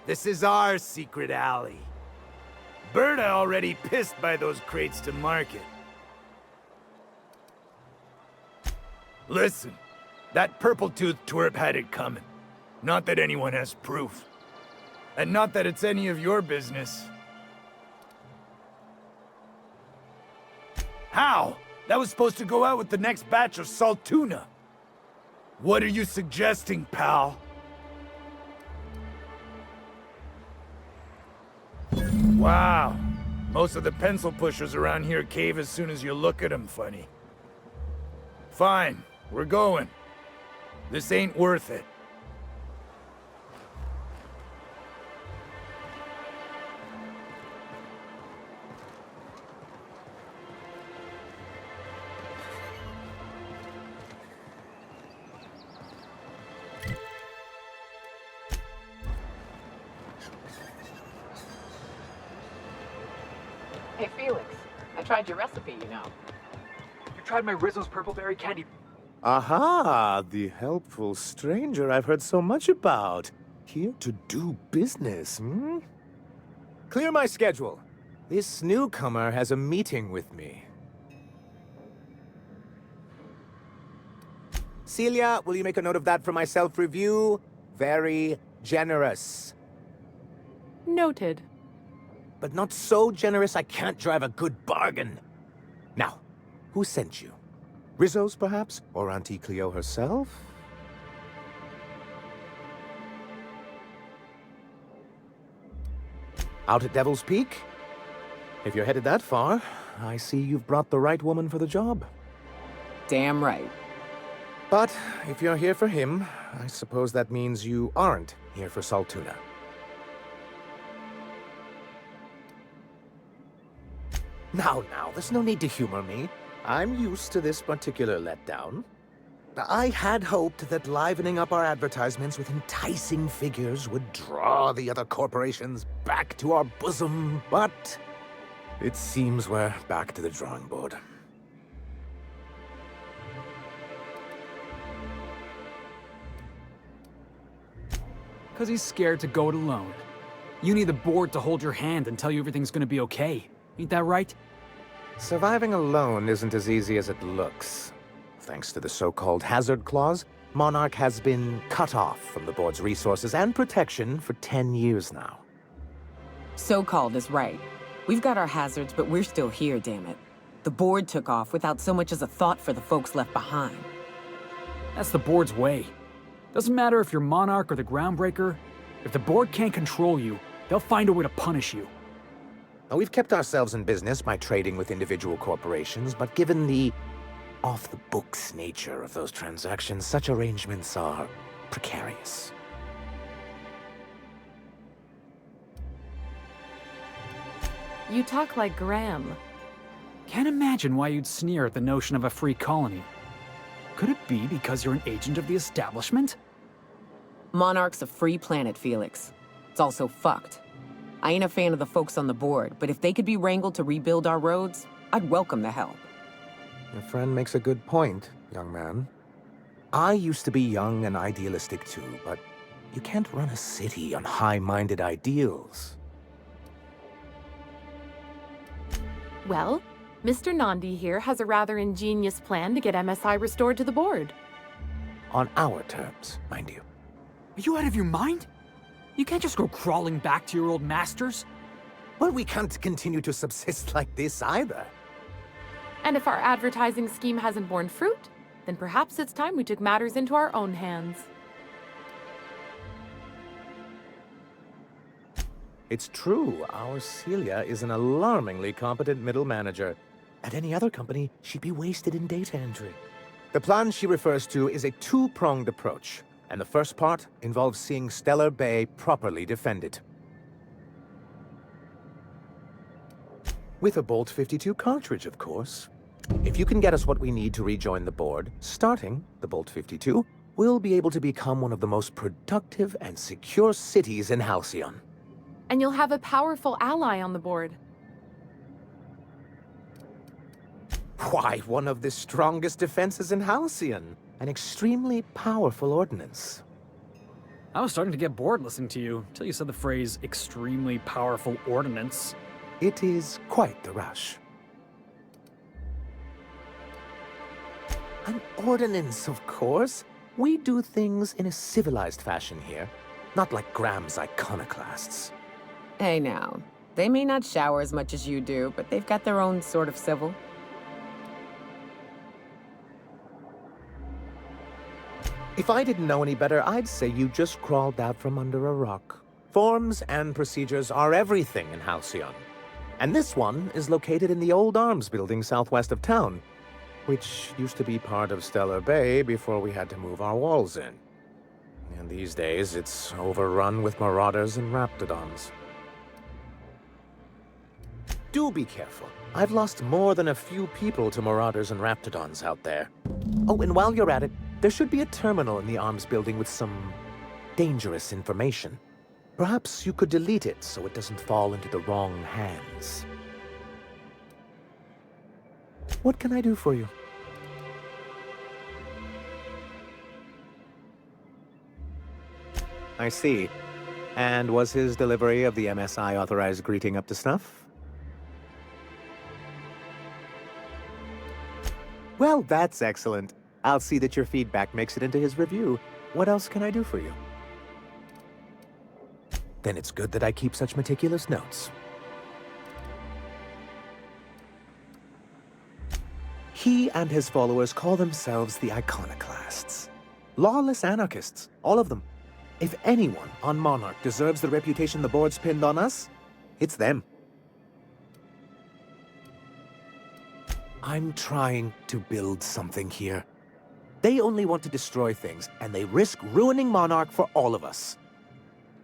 Speaker 7: This is our secret alley. Berta already pissed by those crates to market. Listen, that purple-toothed twerp had it coming. Not that anyone has proof. And not that it's any of your business. How? That was supposed to go out with the next batch of salt tuna. What are you suggesting, pal? Wow. Most of the pencil pushers around here cave as soon as you look at them funny. Fine, we're going. This ain't worth it.
Speaker 8: Hey, Felix. I tried your recipe, you know.
Speaker 3: You tried my Rizzo's purple berry candy.
Speaker 1: Aha, the helpful stranger I've heard so much about. Here to do business, hmm? Clear my schedule. This newcomer has a meeting with me. Celia, will you make a note of that for my self-review? Very generous.
Speaker 13: Noted.
Speaker 1: But not so generous I can't drive a good bargain. Now, who sent you? Rizzo's, perhaps? Or Auntie Cleo herself? Out at Devil's Peak? If you're headed that far, I see you've brought the right woman for the job.
Speaker 8: Damn right.
Speaker 1: But if you're here for him, I suppose that means you aren't here for salt tuna. Now, there's no need to humor me. I'm used to this particular letdown. I had hoped that livening up our advertisements with enticing figures would draw the other corporations back to our bosom, but it seems we're back to the drawing board.
Speaker 16: Because he's scared to go it alone. You need the board to hold your hand and tell you everything's gonna be okay. Ain't that right?
Speaker 1: Surviving alone isn't as easy as it looks. Thanks to the so-called hazard clause, Monarch has been cut off from the board's resources and protection for 10 years now.
Speaker 8: So-called is right. We've got our hazards, but we're still here, damn it. The board took off without so much as a thought for the folks left behind.
Speaker 16: That's the board's way. Doesn't matter if you're Monarch or the Groundbreaker. If the board can't control you, they'll find a way to punish you.
Speaker 1: Now, we've kept ourselves in business by trading with individual corporations, but given the off-the-books nature of those transactions, such arrangements are precarious.
Speaker 13: You talk like Graham.
Speaker 16: Can't imagine why you'd sneer at the notion of a free colony. Could it be because you're an agent of the establishment?
Speaker 8: Monarch's a free planet, Felix. It's also fucked. I ain't a fan of the folks on the board, but if they could be wrangled to rebuild our roads, I'd welcome the help.
Speaker 1: Your friend makes a good point, young man. I used to be young and idealistic too, but you can't run a city on high-minded ideals.
Speaker 13: Well, Mr. Nandi here has a rather ingenious plan to get MSI restored to the board.
Speaker 1: On our terms, mind you.
Speaker 16: Are you out of your mind? You can't just go crawling back to your old masters.
Speaker 1: Well, we can't continue to subsist like this either.
Speaker 13: And if our advertising scheme hasn't borne fruit, then perhaps it's time we took matters into our own hands.
Speaker 1: It's true, our Celia is an alarmingly competent middle manager. At any other company, she'd be wasted in data entry. The plan she refers to is a two-pronged approach, and the first part involves seeing Stellar Bay properly defended. With a Bolt 52 cartridge, of course. If you can get us what we need to rejoin the board, starting the Bolt 52, we'll be able to become one of the most productive and secure cities in Halcyon.
Speaker 13: And you'll have a powerful ally on the board.
Speaker 1: Why, one of the strongest defenses in Halcyon. An extremely powerful ordnance.
Speaker 16: I was starting to get bored listening to you until you said the phrase extremely powerful ordnance.
Speaker 1: It is quite the rush. An ordinance, of course. We do things in a civilized fashion here, not like Graham's iconoclasts.
Speaker 8: Hey now, they may not shower as much as you do, but they've got their own sort of civil.
Speaker 1: If I didn't know any better, I'd say you just crawled out from under a rock. Forms and procedures are everything in Halcyon. And this one is located in the old arms building southwest of town, which used to be part of Stellar Bay before we had to move our walls in. And these days, it's overrun with marauders and raptidons. Do be careful. I've lost more than a few people to marauders and raptidons out there. Oh, and while you're at it, there should be a terminal in the arms building with some dangerous information. Perhaps you could delete it so it doesn't fall into the wrong hands. What can I do for you? I see. And was his delivery of the MSI authorized greeting up to snuff? Well, that's excellent. I'll see that your feedback makes it into his review. What else can I do for you? Then it's good that I keep such meticulous notes. He and his followers call themselves the Iconoclasts. Lawless anarchists, all of them. If anyone on Monarch deserves the reputation the board's pinned on us, it's them. I'm trying to build something here. They only want to destroy things, and they risk ruining Monarch for all of us.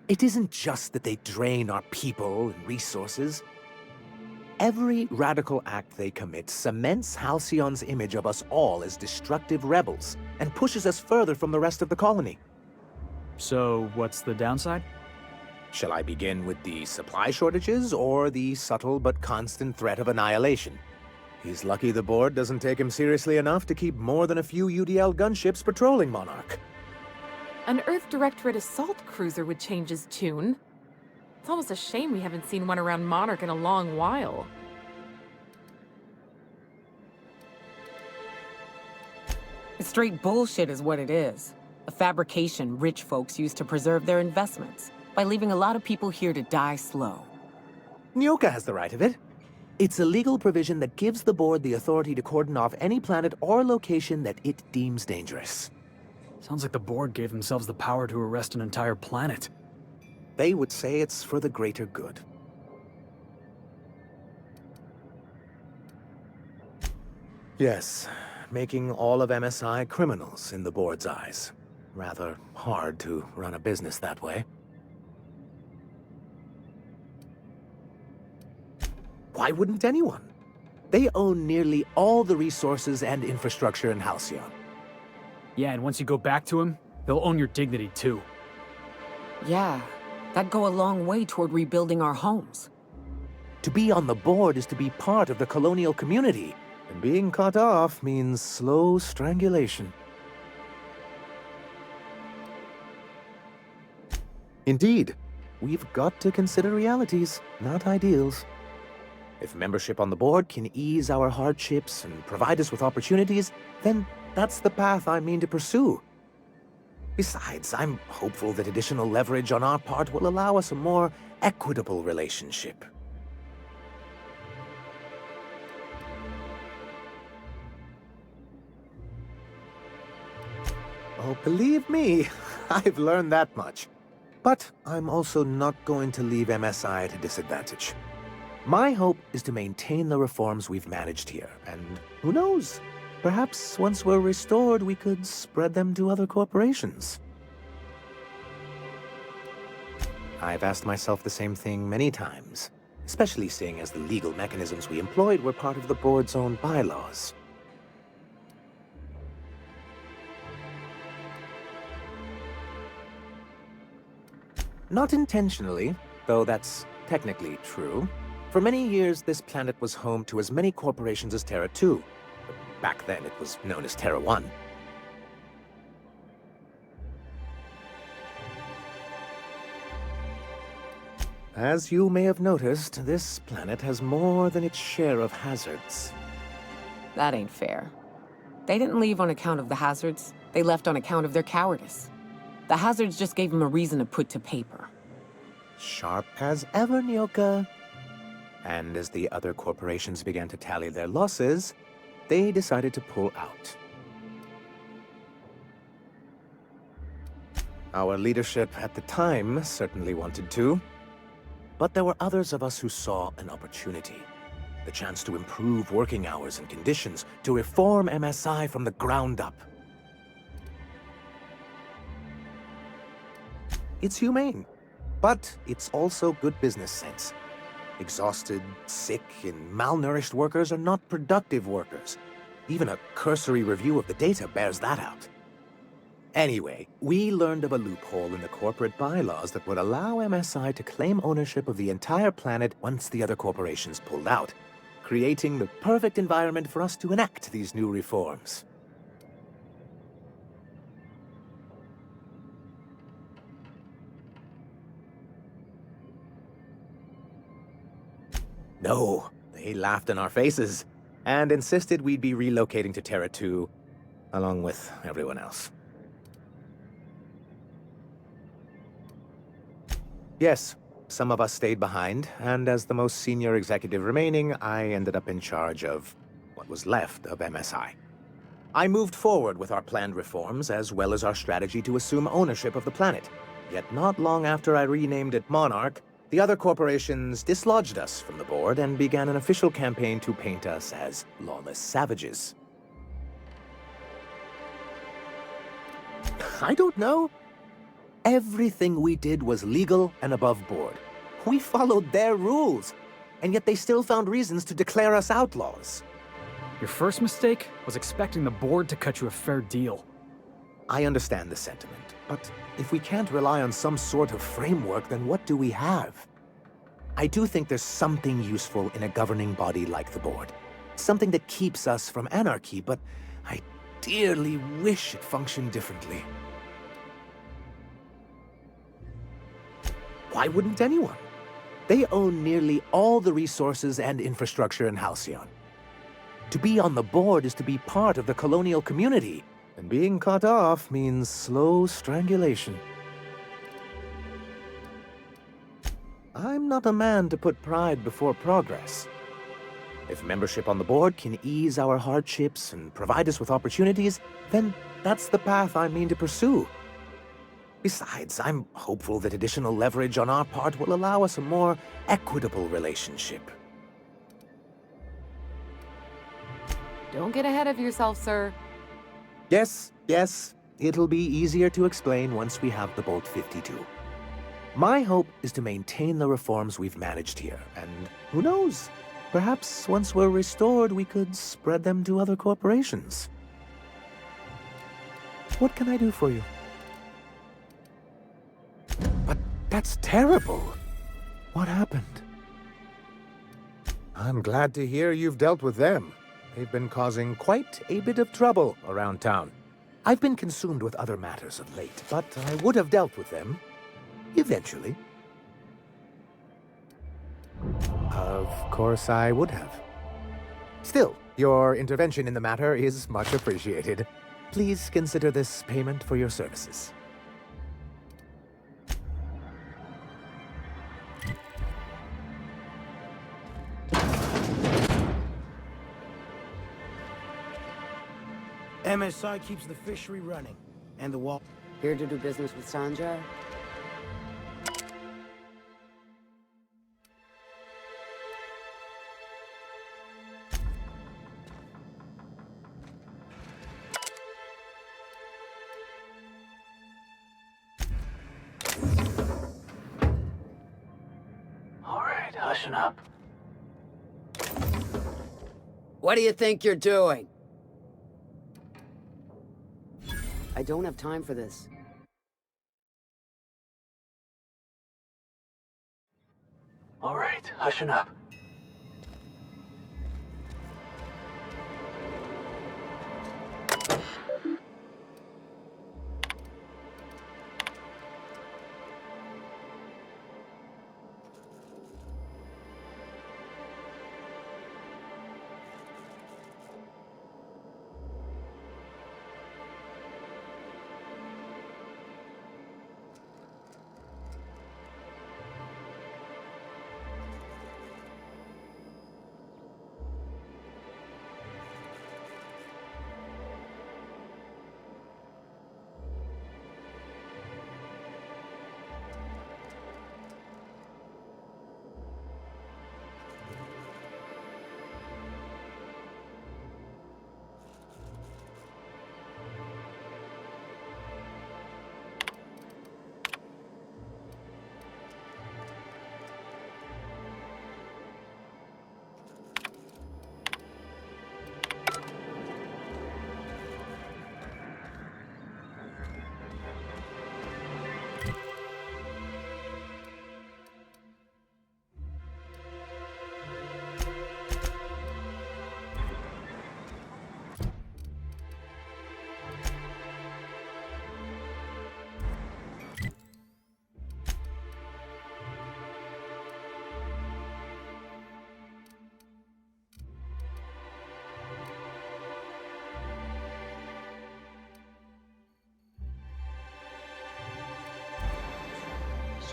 Speaker 1: It isn't just that they drain our people and resources. Every radical act they commit cements Halcyon's image of us all as destructive rebels, and pushes us further from the rest of the colony.
Speaker 16: So, what's the downside?
Speaker 1: Shall I begin with the supply shortages, or the subtle but constant threat of annihilation? He's lucky the board doesn't take him seriously enough to keep more than a few UDL gunships patrolling Monarch.
Speaker 13: An Earth Directorate assault cruiser would change his tune. It's almost a shame we haven't seen one around Monarch in a long while.
Speaker 8: It's straight bullshit is what it is. A fabrication rich folks use to preserve their investments, by leaving a lot of people here to die slow.
Speaker 1: Nyoka has the right of it. It's a legal provision that gives the board the authority to cordon off any planet or location that it deems dangerous.
Speaker 16: Sounds like the board gave themselves the power to arrest an entire planet.
Speaker 1: They would say it's for the greater good. Yes, making all of MSI criminals in the board's eyes. Rather hard to run a business that way. Why wouldn't anyone? They own nearly all the resources and infrastructure in Halcyon.
Speaker 16: Yeah, and once you go back to him, they'll own your dignity too.
Speaker 8: Yeah, that'd go a long way toward rebuilding our homes.
Speaker 1: To be on the board is to be part of the colonial community, and being cut off means slow strangulation. Indeed, we've got to consider realities, not ideals. If membership on the board can ease our hardships and provide us with opportunities, then that's the path I mean to pursue. Besides, I'm hopeful that additional leverage on our part will allow us a more equitable relationship. Oh, believe me, I've learned that much. But I'm also not going to leave MSI at a disadvantage. My hope is to maintain the reforms we've managed here, and who knows? Perhaps once we're restored, we could spread them to other corporations. I've asked myself the same thing many times, especially seeing as the legal mechanisms we employed were part of the board's own bylaws. Not intentionally, though that's technically true. For many years, this planet was home to as many corporations as Terra 2. Back then, it was known as Terra 1. As you may have noticed, this planet has more than its share of hazards.
Speaker 8: That ain't fair. They didn't leave on account of the hazards. They left on account of their cowardice. The hazards just gave them a reason to put to paper.
Speaker 1: Sharp as ever, Nyoka. And as the other corporations began to tally their losses, they decided to pull out. Our leadership at the time certainly wanted to, but there were others of us who saw an opportunity. The chance to improve working hours and conditions, to reform MSI from the ground up. It's humane, but it's also good business sense. Exhausted, sick, and malnourished workers are not productive workers. Even a cursory review of the data bears that out. Anyway, we learned of a loophole in the corporate bylaws that would allow MSI to claim ownership of the entire planet once the other corporations pulled out, creating the perfect environment for us to enact these new reforms. No, they laughed in our faces and insisted we'd be relocating to Terra 2, along with everyone else. Yes, some of us stayed behind, and as the most senior executive remaining, I ended up in charge of what was left of MSI. I moved forward with our planned reforms, as well as our strategy to assume ownership of the planet. Yet not long after I renamed it Monarch, the other corporations dislodged us from the board and began an official campaign to paint us as lawless savages. I don't know. Everything we did was legal and above board. We followed their rules, and yet they still found reasons to declare us outlaws.
Speaker 16: Your first mistake was expecting the board to cut you a fair deal.
Speaker 1: I understand the sentiment, but if we can't rely on some sort of framework, then what do we have? I do think there's something useful in a governing body like the board. Something that keeps us from anarchy, but I dearly wish it functioned differently. Why wouldn't anyone? They own nearly all the resources and infrastructure in Halcyon. To be on the board is to be part of the colonial community, and being cut off means slow strangulation. I'm not a man to put pride before progress. If membership on the board can ease our hardships and provide us with opportunities, then that's the path I mean to pursue. Besides, I'm hopeful that additional leverage on our part will allow us a more equitable relationship.
Speaker 13: Don't get ahead of yourself, sir.
Speaker 1: Yes, it'll be easier to explain once we have the Bolt 52. My hope is to maintain the reforms we've managed here, and who knows? Perhaps once we're restored, we could spread them to other corporations. What can I do for you? But that's terrible. What happened? I'm glad to hear you've dealt with them. They've been causing quite a bit of trouble around town. I've been consumed with other matters of late, but I would have dealt with them. Eventually. Of course I would have. Still, your intervention in the matter is much appreciated. Please consider this payment for your services.
Speaker 15: MSI keeps the fishery running, and the wall.
Speaker 9: Here to do business with Sanjar?
Speaker 3: All right, hushing up.
Speaker 9: What do you think you're doing? I don't have time for this.
Speaker 3: All right, hushing up.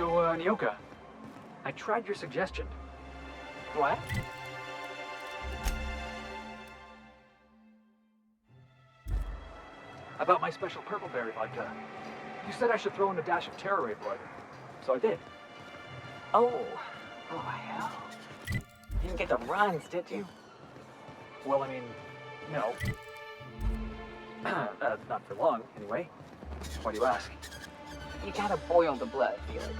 Speaker 3: So, Nyoka, I tried your suggestion. What? About my special purple berry vodka. You said I should throw in a dash of Terra Ray blood. So I did.
Speaker 8: Oh hell. You didn't get the runs, did you?
Speaker 3: Well, I mean, no. Not for long, anyway. Why do you ask?
Speaker 8: You gotta boil the blood, Felix.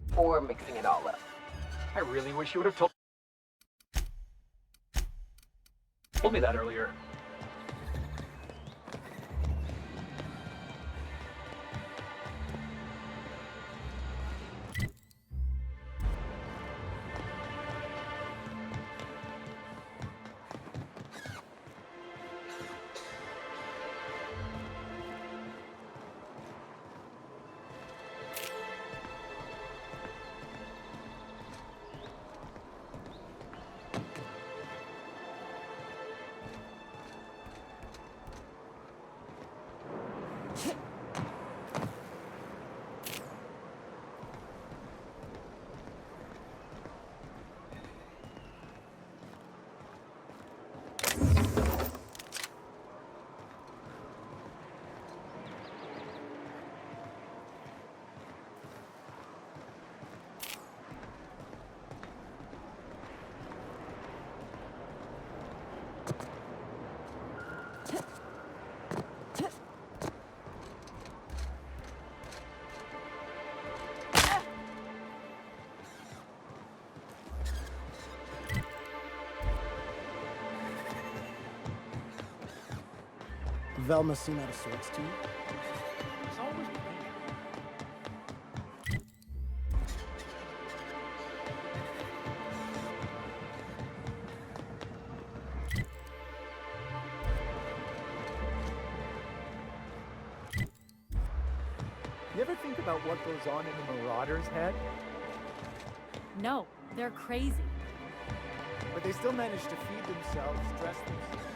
Speaker 8: Before mixing it all up.
Speaker 3: I really wish you would have told me that earlier.
Speaker 10: Velma seen out of sorts to you?
Speaker 19: You ever think about what goes on in the Marauder's head?
Speaker 5: No, they're crazy.
Speaker 19: But they still manage to feed themselves, dress themselves.